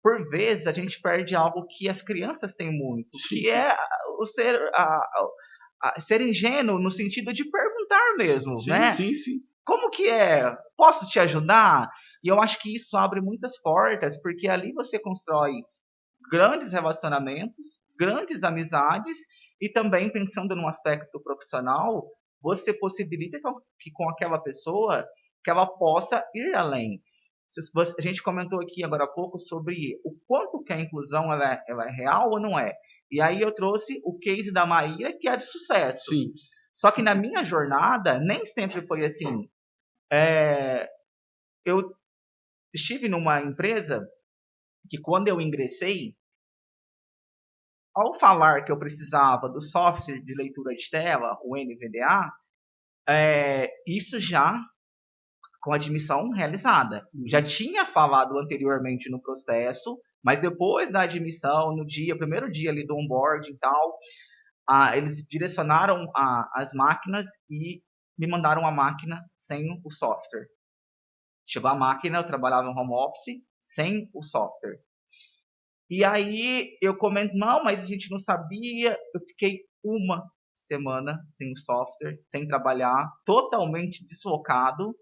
por vezes a gente perde algo que as crianças têm muito, que é o ser ingênuo no sentido de perguntar mesmo, Sim, né? sim, sim. Como que é? Posso te ajudar? E eu acho que isso abre muitas portas, porque ali você constrói grandes relacionamentos, grandes amizades e também pensando no aspecto profissional, você possibilita que com aquela pessoa que ela possa ir além. A gente comentou aqui agora há pouco sobre o quanto que a inclusão ela é real ou não é. E aí eu trouxe o case da Maíra, que é de sucesso. Sim. Só que na minha jornada, nem sempre foi assim. Eu estive numa empresa que quando eu ingressei, ao falar que eu precisava do software de leitura de tela, o NVDA, isso já com admissão realizada. Já tinha falado anteriormente no processo, mas depois da admissão, no primeiro dia ali do onboarding e tal, eles direcionaram as máquinas e me mandaram a máquina sem o software. Chegou a máquina, eu trabalhava em home office sem o software. E aí eu comento, não, mas a gente não sabia. Eu fiquei uma semana sem o software, sem trabalhar, totalmente deslocado.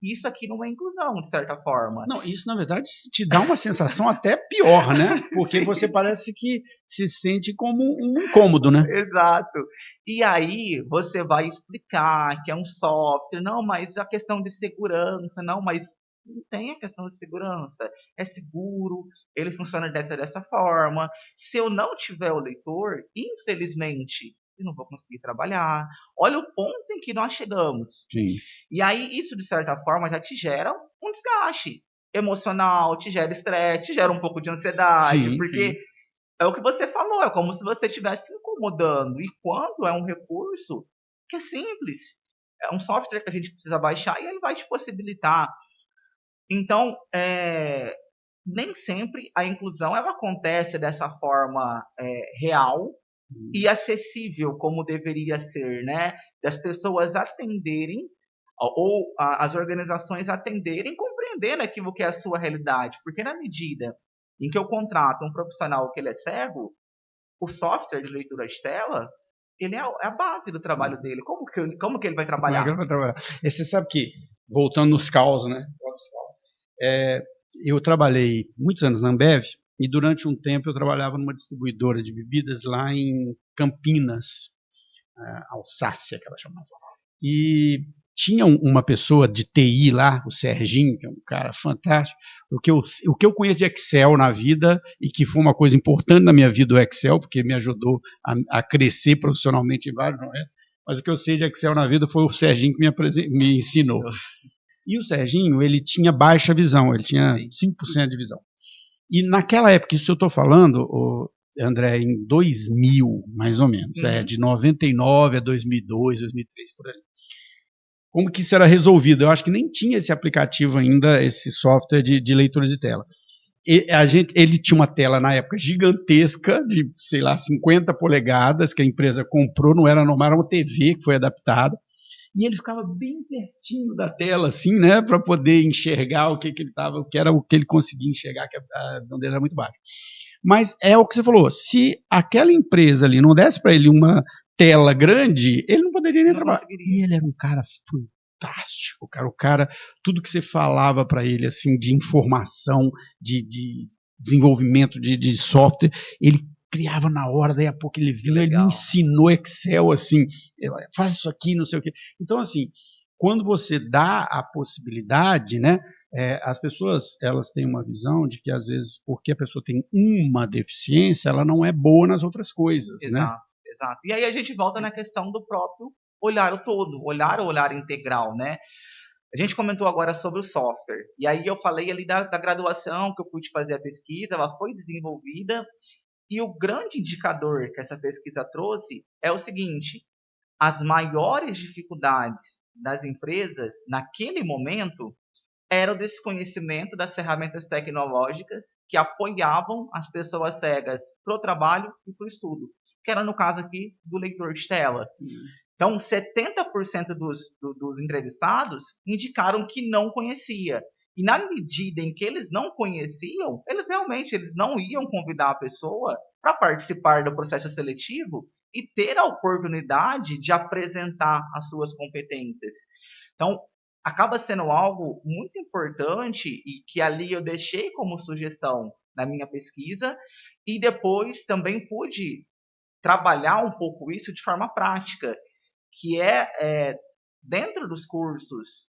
E isso aqui não é inclusão, de certa forma. Não, isso na verdade te dá uma sensação até pior, né? Porque você parece que se sente como um incômodo, né? Exato. E aí você vai explicar que é um software, não, mas a questão de segurança, não, mas não tem a questão de segurança. É seguro, ele funciona dessa forma. Se eu não tiver o leitor, infelizmente, eu não vou conseguir trabalhar. Olha o ponto em que nós chegamos. Sim. E aí isso, de certa forma, já te gera um desgaste emocional, te gera estresse, te gera um pouco de ansiedade, Sim, porque sim. é o que você falou, é como se você estivesse incomodando. E quando é um recurso que é simples, é um software que a gente precisa baixar e ele vai te possibilitar. Então, nem sempre a inclusão ela acontece dessa forma real e acessível como deveria ser, né? Das pessoas atenderem ou as organizações atenderem, compreendendo aquilo que é a sua realidade, porque na medida em que eu contrato um profissional que ele é cego, o software de leitura de tela, ele é a base do trabalho dele. Como que ele vai Como é que trabalhar? ele vai trabalhar? E você sabe que, voltando nos causos, né? É, eu trabalhei muitos anos na Ambev e durante um tempo eu trabalhava numa distribuidora de bebidas lá em Campinas, Alsácia, que ela chamava. E tinha uma pessoa de TI lá, o Serginho, que é um cara fantástico. O que eu conheço de Excel na vida, e que foi uma coisa importante na minha vida, o Excel, porque me ajudou a crescer profissionalmente em vários momentos, mas o que eu sei de Excel na vida foi o Serginho que me ensinou. E o Serginho, ele tinha baixa visão, ele tinha 5% de visão. E naquela época, isso eu estou falando, André, em 2000, mais ou menos, de 99 a 2002, 2003, por aí. Como que isso era resolvido? Eu acho que nem tinha esse aplicativo ainda, esse software de leitura de tela. Ele tinha uma tela na época gigantesca, de, sei lá, 50 polegadas, que a empresa comprou, não era normal, era uma TV que foi adaptada, e ele ficava bem pertinho da tela, assim, né, para poder enxergar o que ele estava, o que era o que ele conseguia enxergar, que a visão dele era muito baixa. Mas é o que você falou, se aquela empresa ali não desse para ele uma tela grande, ele não poderia nem trabalhar. E ele era um cara fantástico, cara. O cara, tudo que você falava para ele, assim, de informação, de desenvolvimento de software, ele criava na hora, daí a pouco ele viu, ele me ensinou Excel, assim, faz isso aqui, não sei o quê. Então, assim, quando você dá a possibilidade, né, as pessoas, elas têm uma visão de que, às vezes, porque a pessoa tem uma deficiência, ela não é boa nas outras coisas, Exato, né? exato. E aí a gente volta na questão do próprio olhar o todo, o olhar integral, né? A gente comentou agora sobre o software, e aí eu falei ali da graduação que eu pude fazer a pesquisa, ela foi desenvolvida, e o grande indicador que essa pesquisa trouxe é o seguinte: as maiores dificuldades das empresas naquele momento era o desconhecimento das ferramentas tecnológicas que apoiavam as pessoas cegas para o trabalho e para o estudo, que era no caso aqui do leitor de tela. Então, 70% dos entrevistados indicaram que não conhecia. E na medida em que eles não conheciam, eles não iam convidar a pessoa para participar do processo seletivo e ter a oportunidade de apresentar as suas competências. Então, acaba sendo algo muito importante e que ali eu deixei como sugestão na minha pesquisa e depois também pude trabalhar um pouco isso de forma prática, que dentro dos cursos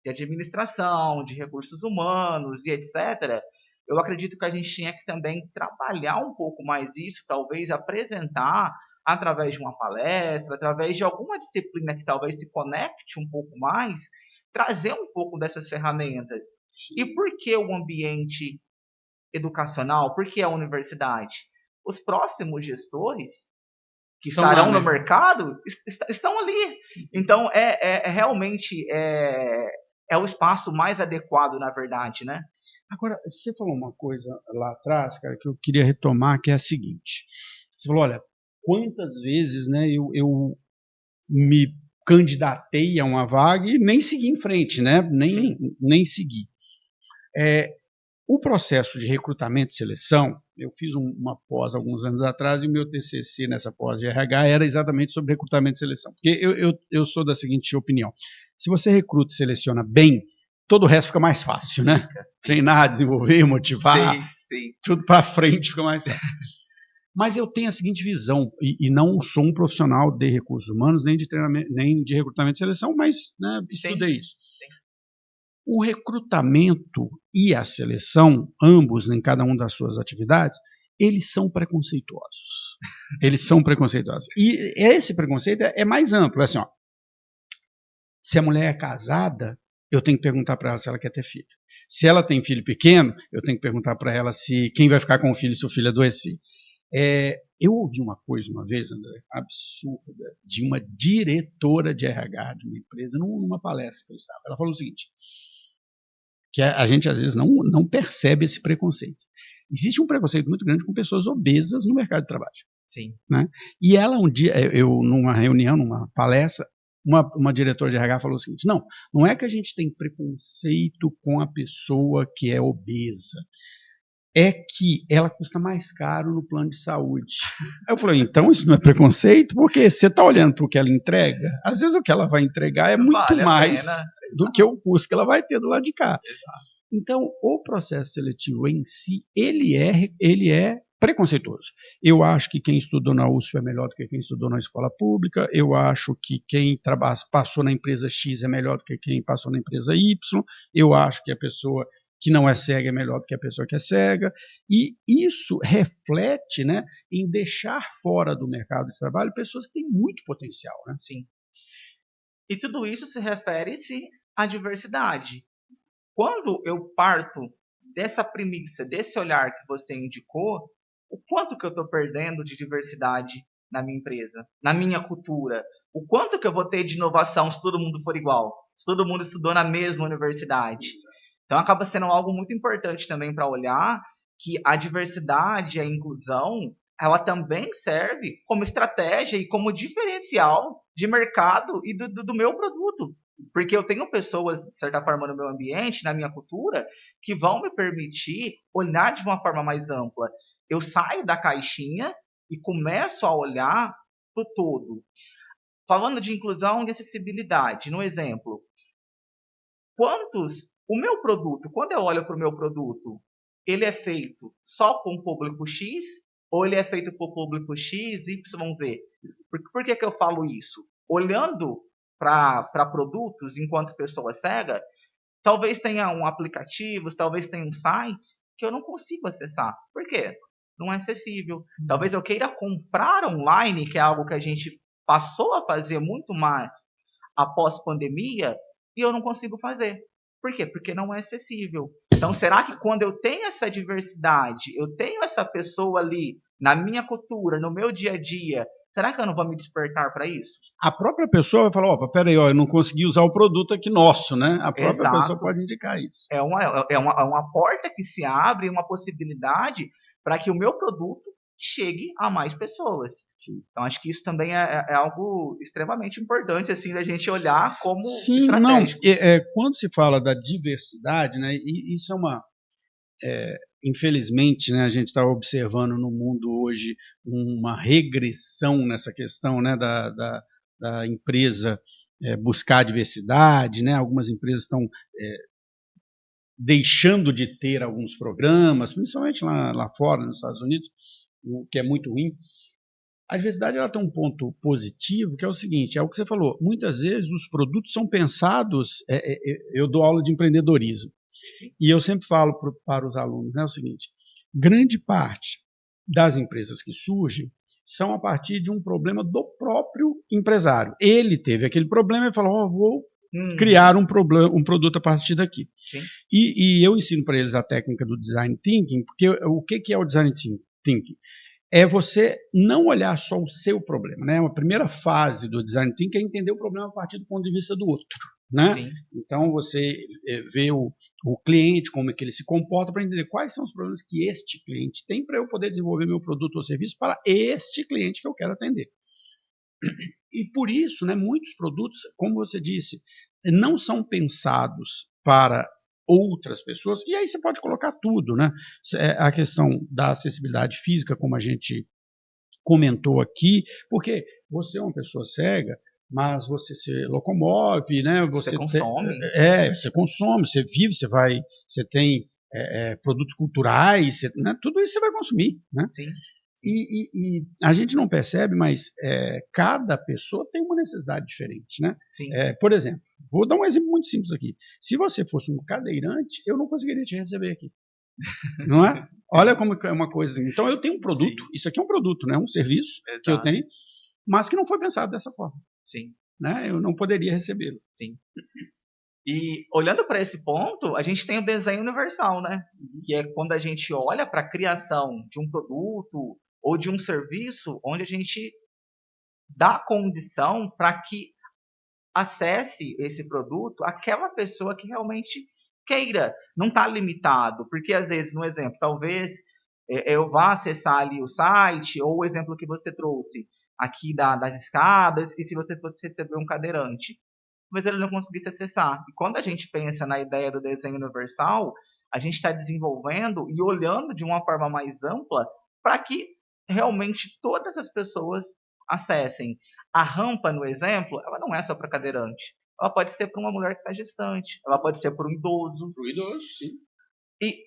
de administração, de recursos humanos e etc., eu acredito que a gente tinha que também trabalhar um pouco mais isso, talvez apresentar através de uma palestra, através de alguma disciplina que talvez se conecte um pouco mais, trazer um pouco dessas ferramentas. E por que o ambiente educacional? Por que a universidade? Os próximos gestores que estarão no mercado estão ali. Então, realmente o espaço mais adequado, na verdade, né? Agora, você falou uma coisa lá atrás, cara, que eu queria retomar, que é a seguinte. Você falou, olha, quantas vezes, né, eu me candidatei a uma vaga e nem segui em frente, né? Nem segui. O processo de recrutamento e seleção, eu fiz uma pós alguns anos atrás e o meu TCC nessa pós de RH era exatamente sobre recrutamento e seleção. Porque eu sou da seguinte opinião: se você recruta e seleciona bem, todo o resto fica mais fácil, né? Treinar, desenvolver, motivar, tudo para frente fica mais fácil. Mas eu tenho a seguinte visão, e não sou um profissional de recursos humanos, nem de treinamento, nem de recrutamento e seleção, mas, né, estudei isso. O recrutamento e a seleção, ambos em cada uma das suas atividades, eles são preconceituosos. Eles são preconceituosos. E esse preconceito é mais amplo. É assim, ó, se a mulher é casada, eu tenho que perguntar para ela se ela quer ter filho. Se ela tem filho pequeno, eu tenho que perguntar para ela se quem vai ficar com o filho se o filho adoecer. Eu ouvi uma coisa uma vez, André, absurda, de uma diretora de RH de uma empresa, numa palestra que eu estava. Ela falou o seguinte: que a gente às vezes não percebe esse preconceito. Existe um preconceito muito grande com pessoas obesas no mercado de trabalho. Sim. Né? E ela um dia, numa reunião, numa palestra, uma diretora de RH falou o seguinte: não é que a gente tem preconceito com a pessoa que é obesa, é que ela custa mais caro no plano de saúde. Aí eu falei, então isso não é preconceito? Porque você está olhando para o que ela entrega, às vezes o que ela vai entregar é muito Vale a mais pena. do que o custo que ela vai ter do lado de cá. Exato. Então, o processo seletivo em si, ele é preconceituoso. Eu acho que quem estudou na USP é melhor do que quem estudou na escola pública, eu acho que quem passou na empresa X é melhor do que quem passou na empresa Y, eu acho que a pessoa que não é cega é melhor do que a pessoa que é cega, e isso reflete, né, em deixar fora do mercado de trabalho pessoas que têm muito potencial. Né? Sim. E tudo isso se refere-se à diversidade. Quando eu parto dessa premissa, desse olhar que você indicou, o quanto que eu estou perdendo de diversidade na minha empresa, na minha cultura? O quanto que eu vou ter de inovação se todo mundo for igual? Se todo mundo estudou na mesma universidade? Então acaba sendo algo muito importante também para olhar que a diversidade, a inclusão, ela também serve como estratégia e como diferencial de mercado e do meu produto. Porque eu tenho pessoas, de certa forma, no meu ambiente, na minha cultura, que vão me permitir olhar de uma forma mais ampla. Eu saio da caixinha e começo a olhar para o todo. Falando de inclusão e acessibilidade, no exemplo, o meu produto, quando eu olho para o meu produto, ele é feito só para um público X ou ele é feito para o público X, Y, Z? Por que eu falo isso? Olhando para produtos enquanto pessoa cega, talvez tenha aplicativos, talvez tenha sites que eu não consigo acessar. Por quê? Não é acessível. Talvez eu queira comprar online, que é algo que a gente passou a fazer muito mais após pandemia, e eu não consigo fazer. Por quê? Porque não é acessível. Então, será que quando eu tenho essa diversidade, eu tenho essa pessoa ali na minha cultura, no meu dia a dia, será que eu não vou me despertar para isso? A própria pessoa vai falar, opa, peraí, eu não consegui usar o produto aqui nosso, né? A própria pessoa Exato. pode indicar isso. É uma porta que se abre, uma possibilidade para que o meu produto chegue a mais pessoas. Então, acho que isso também é algo extremamente importante, assim, da gente olhar como Sim, não, estratégico. quando se fala da diversidade, né, e isso infelizmente, né, a gente está observando no mundo hoje uma regressão nessa questão, né, da empresa buscar diversidade, né, algumas empresas estão deixando de ter alguns programas, principalmente lá fora, nos Estados Unidos, o que é muito ruim. A diversidade ela tem um ponto positivo, que é o seguinte, é o que você falou, muitas vezes os produtos são pensados, eu dou aula de empreendedorismo, e eu sempre falo para os alunos, né, o seguinte, grande parte das empresas que surgem são a partir de um problema do próprio empresário. Ele teve aquele problema e falou, vou criar um produto a partir daqui. Sim. E eu ensino para eles a técnica do design thinking, porque o que é o design thinking? É você não olhar só o seu problema, né? A primeira fase do design thinking é entender o problema a partir do ponto de vista do outro, né? Sim. Então você vê o cliente, como é que ele se comporta, para entender quais são os problemas que este cliente tem para eu poder desenvolver meu produto ou serviço para este cliente que eu quero atender. E por isso, né, muitos produtos, como você disse, não são pensados para outras pessoas, e aí você pode colocar tudo, né? A questão da acessibilidade física, como a gente comentou aqui, porque você é uma pessoa cega, mas você se locomove, né? Você consome. Você consome, você vive, você tem produtos culturais, né? Tudo isso você vai consumir, né? Sim. E a gente não percebe, mas cada pessoa tem uma necessidade diferente, né? Sim. Por exemplo, vou dar um exemplo muito simples aqui. Se você fosse um cadeirante, eu não conseguiria te receber aqui. Não é? Olha como é uma coisa. Então eu tenho um produto, isso aqui é um produto, né? Um serviço que eu tenho, mas que não foi pensado dessa forma. Sim. Né? Eu não poderia recebê-lo. Sim. E olhando para esse ponto, a gente tem o desenho universal, né? Que é quando a gente olha para a criação de um produto ou de um serviço, onde a gente dá condição para que acesse esse produto aquela pessoa que realmente queira. Não está limitado, porque às vezes, no exemplo, talvez eu vá acessar ali o site, ou o exemplo que você trouxe aqui das escadas, e se você fosse receber um cadeirante, mas ele não conseguisse acessar. E quando a gente pensa na ideia do desenho universal, a gente está desenvolvendo e olhando de uma forma mais ampla para que realmente todas as pessoas acessem. A rampa, no exemplo, ela não é só para cadeirante. Ela pode ser para uma mulher que está gestante, ela pode ser para um idoso. Para o idoso, sim. E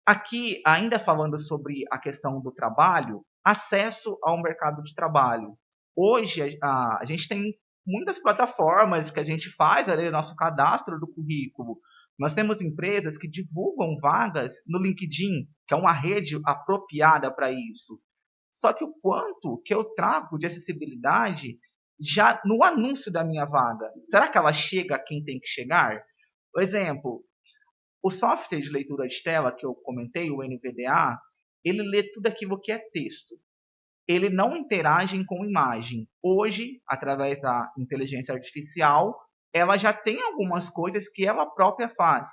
aqui, ainda falando sobre a questão do trabalho, acesso ao mercado de trabalho. Hoje, a gente tem muitas plataformas que a gente faz ali nosso cadastro do currículo. Nós temos empresas que divulgam vagas no LinkedIn, que é uma rede apropriada para isso. Só que o quanto que eu trago de acessibilidade já no anúncio da minha vaga? Será que ela chega a quem tem que chegar? Por exemplo, o software de leitura de tela que eu comentei, o NVDA, ele lê tudo aquilo que é texto. Ele não interage com imagem. Hoje, através da inteligência artificial, ela já tem algumas coisas que ela própria faz,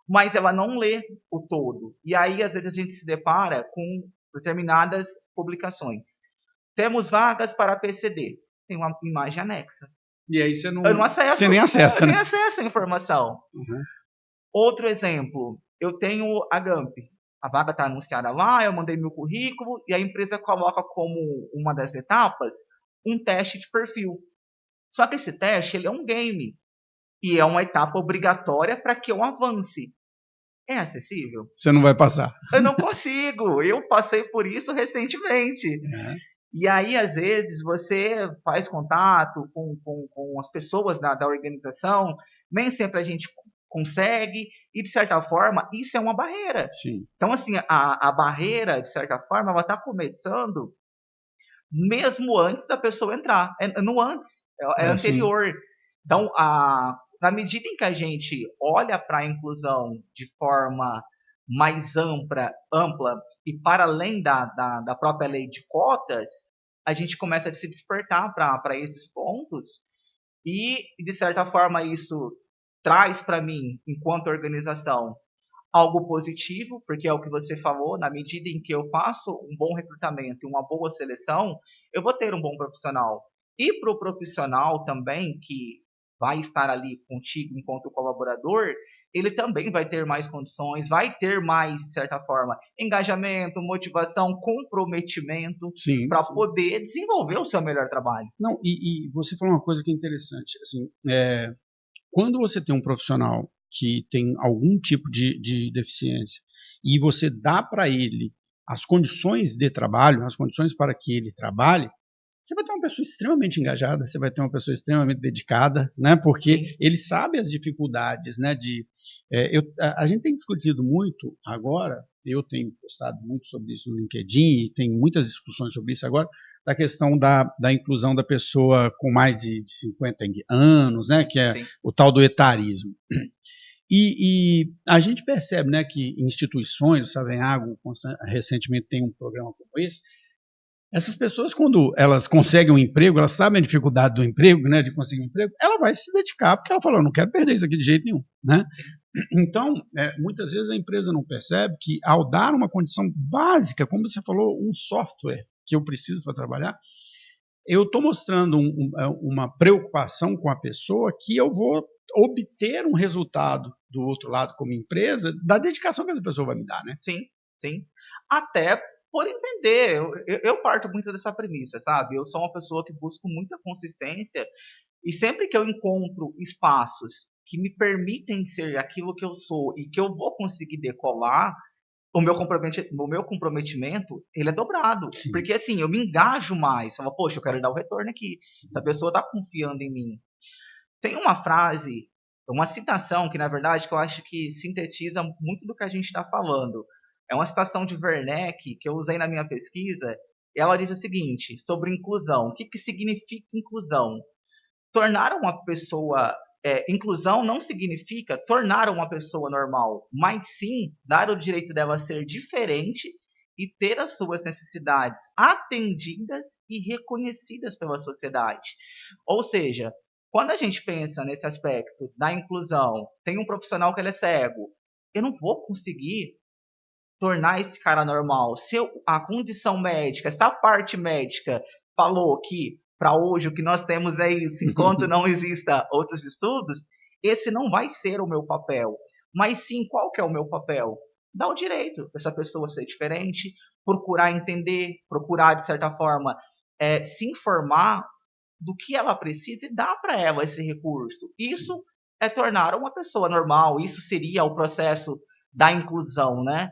mas ela não lê o todo. E aí, às vezes, a gente se depara com determinadas publicações. Temos vagas para PCD. Tem uma imagem anexa. E aí você Eu não acesso. Você nem acessa, eu né? nem acesso a informação. Uhum. Outro exemplo, eu tenho a Gamp. A vaga está anunciada lá, eu mandei meu currículo e a empresa coloca como uma das etapas um teste de perfil. Só que esse teste ele é um game e é uma etapa obrigatória para que eu avance. É acessível? Você não vai passar. Eu não consigo. Eu passei por isso recentemente. É. E aí, às vezes, você faz contato com as pessoas da organização, nem sempre a gente consegue, e de certa forma, isso é uma barreira. Sim. Então, assim, a barreira, de certa forma, ela está começando mesmo antes da pessoa entrar. É no antes, é anterior. Sim. Então, na medida em que a gente olha para a inclusão de forma mais ampla e para além da própria lei de cotas, a gente começa a se despertar para esses pontos e, de certa forma, isso traz para mim, enquanto organização, algo positivo, porque é o que você falou, na medida em que eu faço um bom recrutamento e uma boa seleção, eu vou ter um bom profissional. E para o profissional também, que vai estar ali contigo enquanto colaborador, ele também vai ter mais condições, vai ter mais, de certa forma, engajamento, motivação, comprometimento para poder desenvolver o seu melhor trabalho. Não, e você falou uma coisa que é interessante. Assim, quando você tem um profissional que tem algum tipo de deficiência e você dá para ele as condições de trabalho, as condições para que ele trabalhe, você vai ter uma pessoa extremamente engajada, você vai ter uma pessoa extremamente dedicada, né? Porque Sim. ele sabe as dificuldades, né? A gente tem discutido muito agora, eu tenho postado muito sobre isso no LinkedIn e tem muitas discussões sobre isso agora, da questão da inclusão da pessoa com mais de 50 anos, né? Que é Sim. o tal do etarismo. E a gente percebe, né, que instituições, o Savenhago recentemente tem um programa como esse. Essas pessoas, quando elas conseguem um emprego, elas sabem a dificuldade do emprego, né, de conseguir um emprego, ela vai se dedicar, porque ela fala, eu não quero perder isso aqui de jeito nenhum. Né? Então, muitas vezes a empresa não percebe que ao dar uma condição básica, como você falou, um software que eu preciso para trabalhar, eu estou mostrando uma preocupação com a pessoa que eu vou obter um resultado do outro lado como empresa da dedicação que essa pessoa vai me dar. Né? Sim, sim. Até por entender, eu parto muito dessa premissa, sabe? Eu sou uma pessoa que busco muita consistência e sempre que eu encontro espaços que me permitem ser aquilo que eu sou e que eu vou conseguir decolar, o meu comprometimento, ele é dobrado. Sim. Porque assim, eu me engajo mais. Falo, poxa, eu quero dar o retorno aqui. Essa pessoa está confiando em mim. Tem uma frase, uma citação que, na verdade, que eu acho que sintetiza muito do que a gente está falando. É uma citação de Werneck que eu usei na minha pesquisa. E ela diz o seguinte, sobre inclusão. O que significa inclusão? Tornar uma pessoa... inclusão não significa tornar uma pessoa normal, mas sim dar o direito dela ser diferente e ter as suas necessidades atendidas e reconhecidas pela sociedade. Ou seja, Quando a gente pensa nesse aspecto da inclusão, tem um profissional que ele é cego, eu não vou conseguir tornar esse cara normal. Se a condição médica, essa parte médica falou que para hoje o que nós temos é isso, enquanto não exista outros estudos, esse não vai ser o meu papel. Mas sim, qual que é o meu papel? Dar o direito dessa pessoa ser diferente, procurar entender, procurar, de certa forma, se informar do que ela precisa e dar para ela esse recurso. Isso é tornar uma pessoa normal, isso seria o processo da inclusão, né?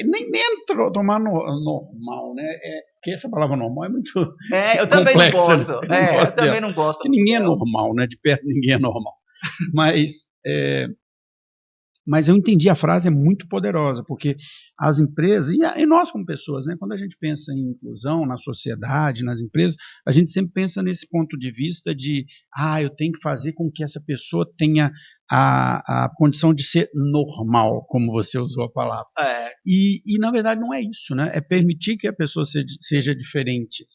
Nem tomar normal, né? Porque essa palavra normal é muito Eu também não complexa, né? gosto. Eu não Eu gosto dela. também não gosto. Porque ninguém é normal, né? De perto ninguém é normal. Mas eu entendi, a frase é muito poderosa, porque as empresas, e nós como pessoas, né, quando a gente pensa em inclusão na sociedade, nas empresas, a gente sempre pensa nesse ponto de vista de, eu tenho que fazer com que essa pessoa tenha a condição de ser normal, como você usou a palavra. E na verdade não é isso, né? É permitir que a pessoa seja diferente.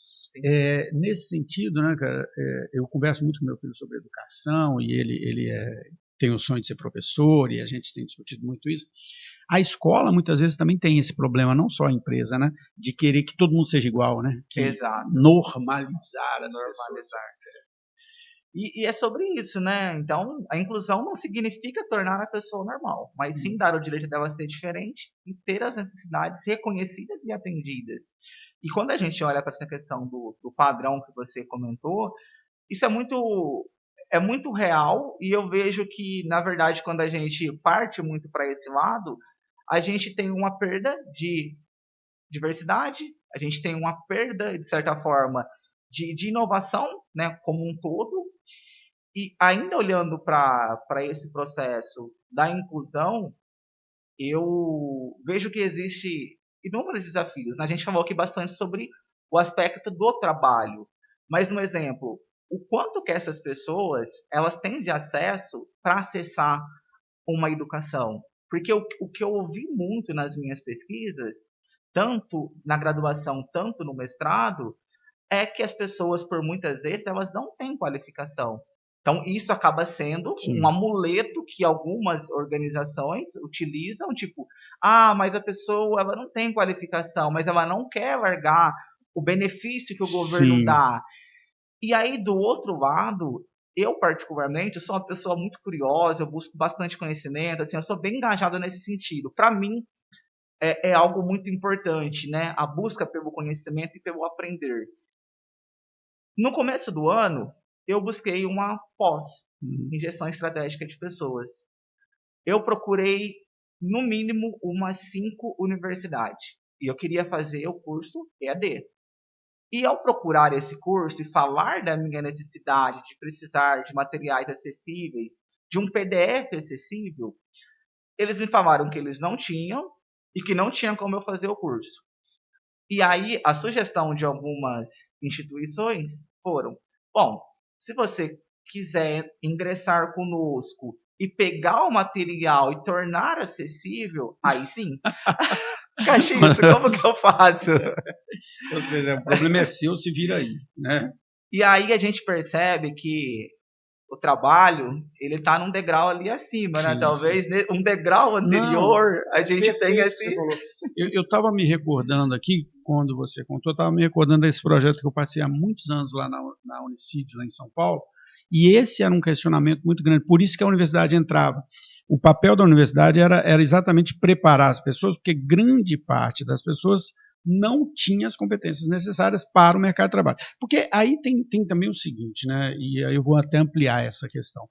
Nesse sentido, né, cara, eu converso muito com meu filho sobre educação, e ele tem o sonho de ser professor, e a gente tem discutido muito isso. A escola, muitas vezes, também tem esse problema, não só a empresa, né? De querer que todo mundo seja igual, né? Exato. Normalizar as pessoas. E é sobre isso, né? Então, a inclusão não significa tornar a pessoa normal, mas sim dar o direito dela ser diferente e ter as necessidades reconhecidas e atendidas. E quando a gente olha para essa questão do padrão que você comentou, isso é muito real, e eu vejo que, na verdade, quando a gente parte muito para esse lado, a gente tem uma perda de diversidade, a gente tem uma perda, de certa forma, de inovação, né, como um todo. E ainda olhando para esse processo da inclusão, eu vejo que existe inúmeros desafios, né? A gente falou aqui bastante sobre o aspecto do trabalho, mas no exemplo, o quanto que essas pessoas elas têm de acesso para acessar uma educação? Porque o que eu ouvi muito nas minhas pesquisas, tanto na graduação, tanto no mestrado, é que as pessoas, por muitas vezes, elas não têm qualificação. Então, isso acaba sendo um amuleto que algumas organizações utilizam, tipo, mas a pessoa ela não tem qualificação, mas ela não quer largar o benefício que o governo dá. E aí, do outro lado, eu particularmente sou uma pessoa muito curiosa, eu busco bastante conhecimento, assim, eu sou bem engajado nesse sentido. Para mim, é algo muito importante, né? A busca pelo conhecimento e pelo aprender. No começo do ano, eu busquei uma pós em gestão estratégica de pessoas. Eu procurei, no mínimo, umas 5 universidades. E eu queria fazer o curso EAD. E ao procurar esse curso e falar da minha necessidade de precisar de materiais acessíveis, de um PDF acessível, eles me falaram que eles não tinham e que não tinha como eu fazer o curso. E aí, a sugestão de algumas instituições foram: bom, se você quiser ingressar conosco e pegar o material e tornar acessível, aí sim. Cachito, como que eu faço? Ou seja, o problema é seu, se vira aí, né? E aí a gente percebe que o trabalho, ele está num degrau ali acima, né? Talvez um degrau anterior a gente tenha esse... Eu estava me recordando aqui, quando você contou, eu estava me recordando desse projeto que eu passei há muitos anos lá na Unicid, lá em São Paulo, e esse era um questionamento muito grande, por isso que a universidade entrava. O papel da universidade era exatamente preparar as pessoas, porque grande parte das pessoas não tinha as competências necessárias para o mercado de trabalho. Porque aí tem também o seguinte, né, e aí eu vou até ampliar essa questão.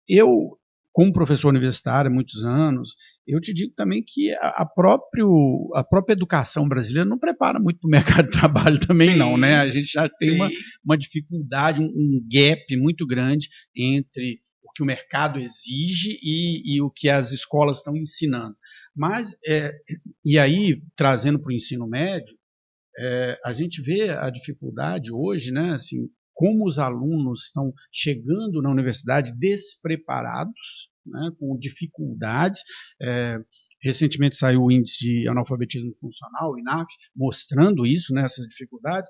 Eu, como professor universitário há muitos anos, eu te digo também que a própria educação brasileira não prepara muito para o mercado de trabalho também, não, né? A gente já tem uma dificuldade, um gap muito grande entre o que o mercado exige e o que as escolas estão ensinando. Mas, e aí, trazendo para o ensino médio, a gente vê a dificuldade hoje, né, assim, como os alunos estão chegando na universidade despreparados, né, com dificuldades. Recentemente saiu o índice de analfabetismo funcional, o INAF, mostrando isso, né, essas dificuldades.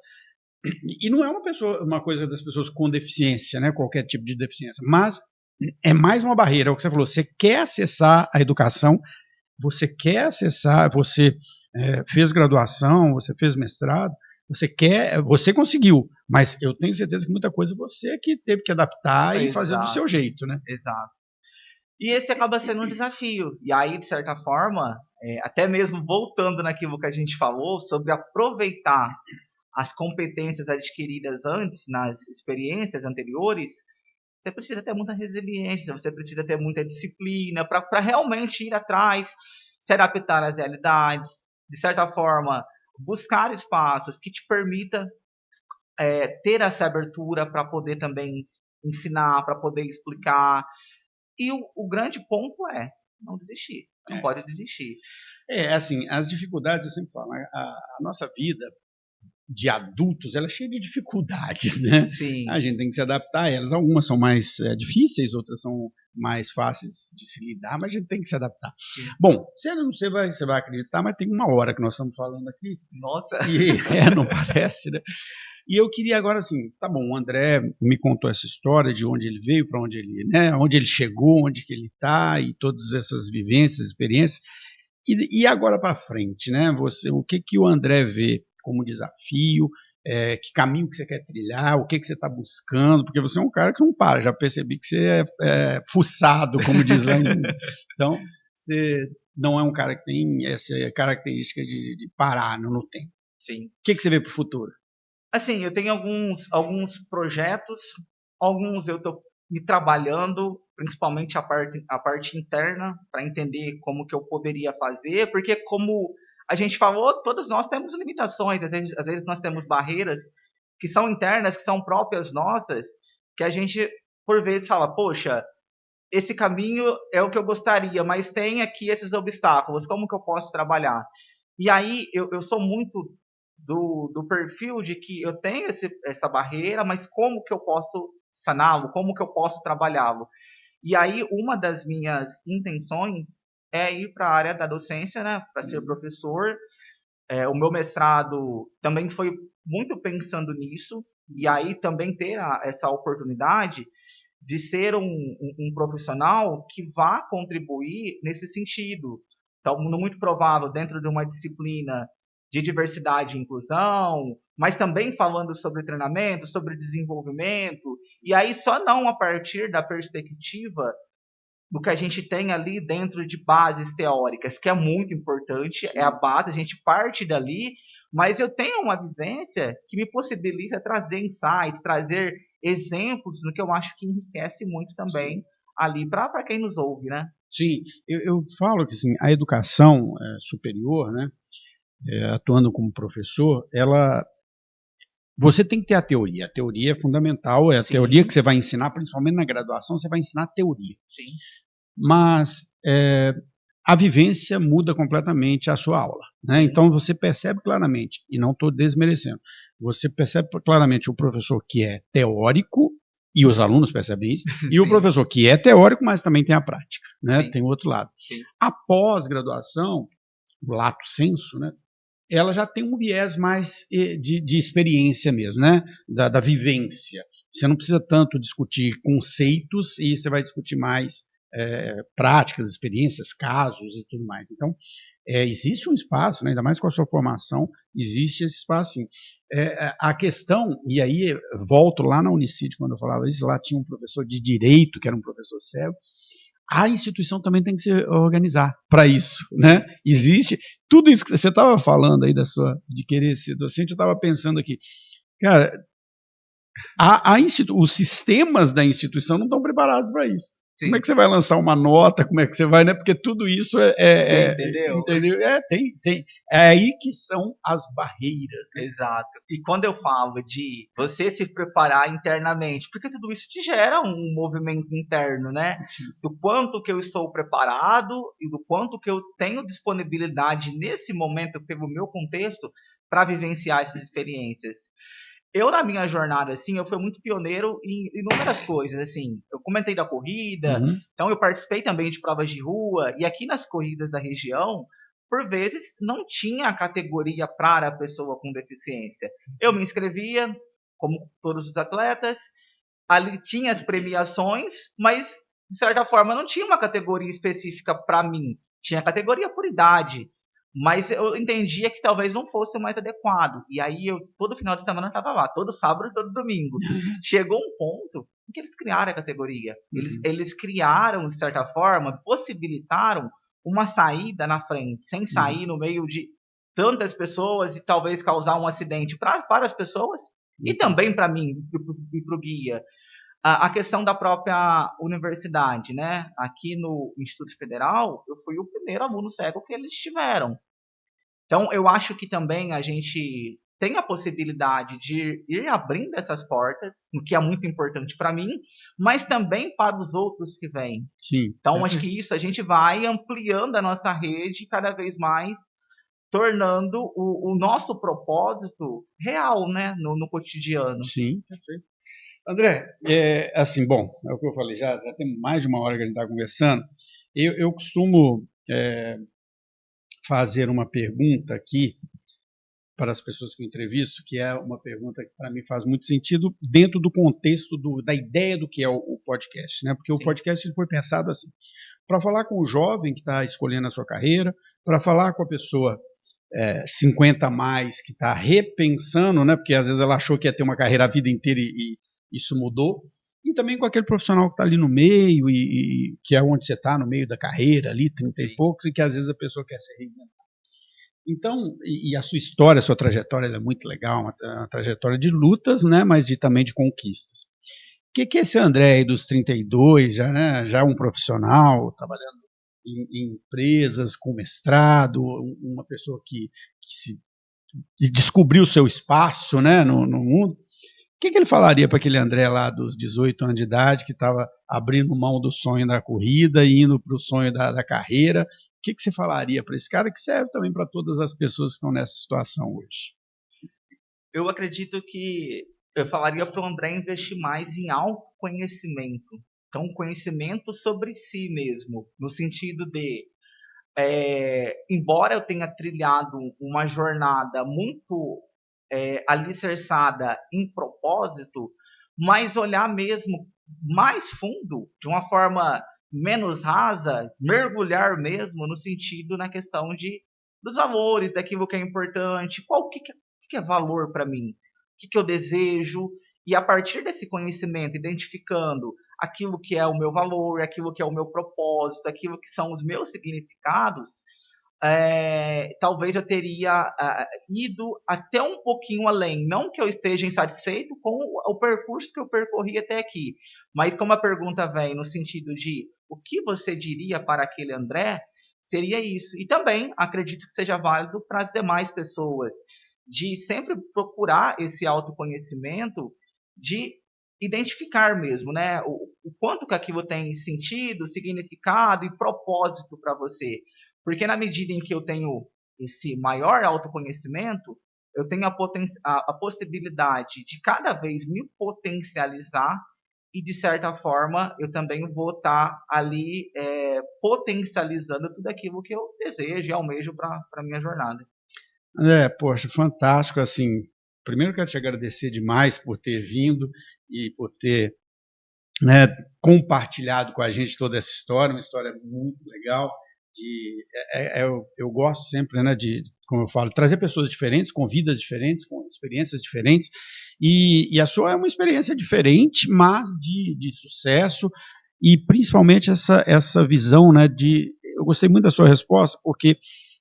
E não é uma coisa das pessoas com deficiência, né? Qualquer tipo de deficiência, mas é mais uma barreira. É o que você falou. Você quer acessar a educação, você quer acessar, você fez graduação, você fez mestrado, você conseguiu, mas eu tenho certeza que muita coisa você que teve que adaptar e fazer do seu Exato, jeito, né? exato. E esse acaba sendo um desafio. E aí, de certa forma, até mesmo voltando naquilo que a gente falou sobre aproveitar as competências adquiridas antes, nas experiências anteriores, você precisa ter muita resiliência, você precisa ter muita disciplina para realmente ir atrás, se adaptar às realidades, de certa forma, buscar espaços que te permita ter essa abertura para poder também ensinar, para poder explicar. E o grande ponto é não desistir, não É, pode desistir. assim, as dificuldades, eu sempre falo, a nossa vida de adultos, ela é cheia de dificuldades, né? A Sim, gente tem que se adaptar a elas. Algumas são mais difíceis, outras são mais fáceis de se lidar, mas a gente tem que se adaptar. sim. Bom, você vai acreditar, mas tem uma hora que nós estamos falando aqui, Nossa, e não parece, né? E eu queria agora, assim, tá bom, o André me contou essa história de onde ele veio, para onde ele, né, onde ele chegou, onde que ele está, e todas essas vivências, experiências. E agora para frente, né? O que que o André vê como desafio? Que caminho que você quer trilhar? O que que você está buscando? Porque você é um cara que não para. Já percebi que você é fuçado, como diz lá em. Então, você não é um cara que tem essa característica de parar no tempo. sim. O que que você vê para o futuro? Assim, eu tenho alguns projetos, alguns eu estou me trabalhando, principalmente a parte interna, para entender como que eu poderia fazer, porque como a gente falou, todos nós temos limitações, às vezes nós temos barreiras que são internas, que são próprias nossas, que a gente, por vezes, fala, poxa, esse caminho é o que eu gostaria, mas tem aqui esses obstáculos, como que eu posso trabalhar? E aí eu sou muito do perfil de que eu tenho essa barreira, mas como que eu posso saná-lo? Como que eu posso trabalhá-lo? E aí uma das minhas intenções é ir para a área da docência, né, para ser professor. O meu mestrado também foi muito pensando nisso, e aí também ter essa oportunidade de ser um profissional que vá contribuir nesse sentido. Então, muito provável, dentro de uma disciplina de diversidade e inclusão, mas também falando sobre treinamento, sobre desenvolvimento, e aí só não a partir da perspectiva do que a gente tem ali dentro de bases teóricas, que é muito importante, é a Sim. base, a gente parte dali, mas eu tenho uma vivência que me possibilita trazer insights, trazer exemplos no que eu acho que enriquece muito Sim. também ali para quem nos ouve, né? Sim, eu falo que assim, a educação superior, né, atuando como professor, você tem que ter a teoria. A teoria é fundamental, é a teoria que Sim, você vai ensinar, principalmente na graduação, você vai ensinar a teoria. sim, Mas a vivência muda completamente a sua aula. Né? sim, Então você percebe claramente, e não estou desmerecendo, você percebe claramente o professor que é teórico, e os alunos percebem isso, e o sim, professor que é teórico, mas também tem a prática. Né? sim, Tem o outro lado. sim, A pós-graduação, o lato sensu, né? Ela já tem um viés mais de experiência mesmo, né? Da vivência. Você não precisa tanto discutir conceitos e você vai discutir mais práticas, experiências, casos e tudo mais. Então, existe um espaço, né, ainda mais com a sua formação, existe esse espaço sim. A questão, e aí volto lá na Unicid, quando eu falava isso, lá tinha um professor de direito, que era um professor cego, a instituição também tem que se organizar para isso, né? sim, sim. Existe tudo isso que você estava falando aí de querer ser docente, eu estava pensando aqui, cara, os sistemas da instituição não estão preparados para isso. Como é que Sim. você vai lançar uma nota? Como é que você vai, né? Porque tudo isso Você entendeu? entendeu? É aí que são as barreiras, né? Exato. E quando eu falo de você se preparar internamente, porque tudo isso te gera um movimento interno, né? Do quanto que eu estou preparado e do quanto que eu tenho disponibilidade nesse momento, pelo meu contexto, para vivenciar essas experiências. Eu, na minha jornada, assim, eu fui muito pioneiro em inúmeras coisas, assim. Eu comentei da corrida, Uhum. então eu participei também de provas de rua, e aqui nas corridas da região, por vezes, não tinha a categoria para a pessoa com deficiência. Eu me inscrevia, como todos os atletas, ali tinha as premiações, mas, de certa forma, não tinha uma categoria específica para mim. Tinha categoria por idade, mas eu entendia que talvez não fosse o mais adequado. E aí, todo final de semana eu estava lá, todo sábado e todo domingo. Chegou um ponto em que eles criaram a categoria. Eles criaram, de certa forma, possibilitaram uma saída na frente, sem sair no meio de tantas pessoas e talvez causar um acidente para as pessoas e também para mim e para o guia. A questão da própria universidade, né? Aqui no Instituto Federal, eu fui o primeiro aluno cego que eles tiveram. Então, eu acho que também a gente tem a possibilidade de ir abrindo essas portas, o que é muito importante para mim, mas também para os outros que vêm. Sim. Então, acho que isso a gente vai ampliando a nossa rede cada vez mais, tornando o nosso propósito real, né, no cotidiano. Sim, perfeito. André, assim, bom, é o que eu falei, já tem mais de uma hora que a gente está conversando. Eu costumo fazer uma pergunta aqui para as pessoas que eu entrevisto, que é uma pergunta que para mim faz muito sentido dentro do contexto da ideia do que é o podcast, né? Porque Sim. O podcast ele foi pensado assim, para falar com o jovem que está escolhendo a sua carreira, para falar com a pessoa 50 a mais que está repensando, né? Porque às vezes ela achou que ia ter uma carreira a vida inteira e isso mudou, e também com aquele profissional que está ali no meio, e que é onde você está, no meio da carreira, ali, 30 Sim. e poucos, e que às vezes a pessoa quer se reinventar. Então, e a sua história, a sua trajetória ela é muito legal, uma trajetória de lutas, né, mas também de conquistas. O que é esse André aí dos 32, já, né, já um profissional, trabalhando em empresas, com mestrado, uma pessoa que descobriu o seu espaço, né, no mundo? O que ele falaria para aquele André lá dos 18 anos de idade, que estava abrindo mão do sonho da corrida e indo para o sonho da carreira? O que você falaria para esse cara, que serve também para todas as pessoas que estão nessa situação hoje? Eu acredito que eu falaria para o André investir mais em autoconhecimento. Então, conhecimento sobre si mesmo, no sentido de, embora eu tenha trilhado uma jornada muito alicerçada em propósito, mas olhar mesmo mais fundo, de uma forma menos rasa, mergulhar mesmo no sentido, na questão dos valores, daquilo que é importante, o que é valor para mim, o que eu desejo, e a partir desse conhecimento, identificando aquilo que é o meu valor, aquilo que é o meu propósito, aquilo que são os meus significados, talvez eu teria ido até um pouquinho além. Não que eu esteja insatisfeito com o percurso que eu percorri até aqui, mas como a pergunta vem no sentido de o que você diria para aquele André, seria isso. E também acredito que seja válido para as demais pessoas, de sempre procurar esse autoconhecimento, de identificar mesmo, né, o quanto que aquilo tem sentido, significado e propósito para você. Porque na medida em que eu tenho esse maior autoconhecimento, eu tenho a possibilidade de cada vez me potencializar e, de certa forma, eu também vou estar ali potencializando tudo aquilo que eu desejo e almejo para a minha jornada. Poxa, fantástico, assim, primeiro quero te agradecer demais por ter vindo e por ter, né, compartilhado com a gente toda essa história, uma história muito legal. Eu gosto sempre, né, de, como eu falo, trazer pessoas diferentes, com vidas diferentes, com experiências diferentes, e a sua é uma experiência diferente, mas de sucesso, e principalmente essa visão, né, eu gostei muito da sua resposta, porque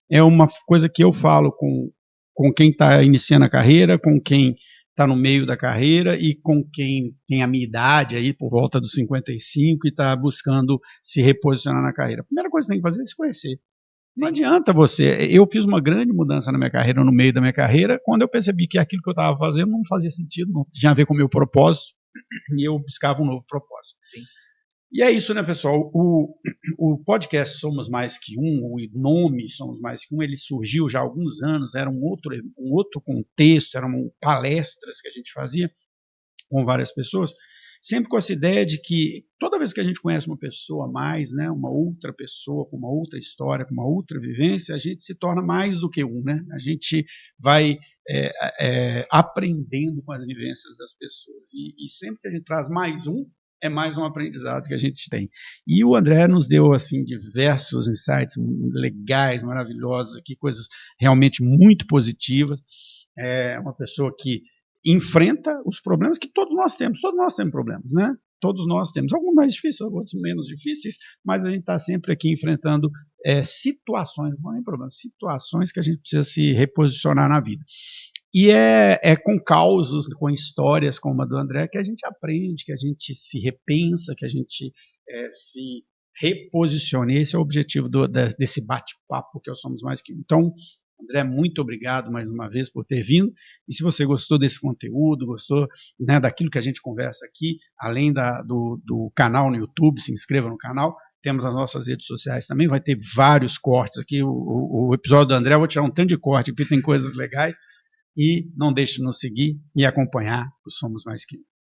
é uma coisa que eu falo com quem está iniciando a carreira, com quem está no meio da carreira e com quem tem a minha idade, aí por volta dos 55 e está buscando se reposicionar na carreira. A primeira coisa que tem que fazer é se conhecer. Não adianta você. Eu fiz uma grande mudança na minha carreira, no meio da minha carreira, quando eu percebi que aquilo que eu estava fazendo não fazia sentido, não tinha a ver com o meu propósito, e eu buscava um novo propósito. Sim. E é isso, né, pessoal? O podcast Somos Mais Que Um, o nome Somos Mais Que Um, ele surgiu já há alguns anos, era um outro contexto, eram palestras que a gente fazia com várias pessoas. sempre com essa ideia de que toda vez que a gente conhece uma pessoa a mais, né, uma outra pessoa com uma outra história, com uma outra vivência, a gente se torna mais do que um, né? A gente vai aprendendo com as vivências das pessoas. E sempre que a gente traz mais um, é mais um aprendizado que a gente tem. E o André nos deu assim diversos insights legais, maravilhosos aqui, coisas realmente muito positivas. É uma pessoa que enfrenta os problemas que todos nós temos problemas, né? Todos nós temos, alguns mais difíceis, outros menos difíceis, mas a gente está sempre aqui enfrentando situações, não é problemas, situações que a gente precisa se reposicionar na vida. E é com causos, com histórias como a do André, que a gente aprende, que a gente se repensa, que a gente se reposiciona. Esse é o objetivo desse bate-papo que Somos Mais Que Um. Então, André, muito obrigado mais uma vez por ter vindo. E se você gostou desse conteúdo, gostou, né, daquilo que a gente conversa aqui, além do canal no YouTube, se inscreva no canal. Temos as nossas redes sociais também, vai ter vários cortes aqui. O episódio do André, eu vou tirar um tanto de corte, porque tem coisas legais. E não deixe de nos seguir e acompanhar o Somos Mais Que Um.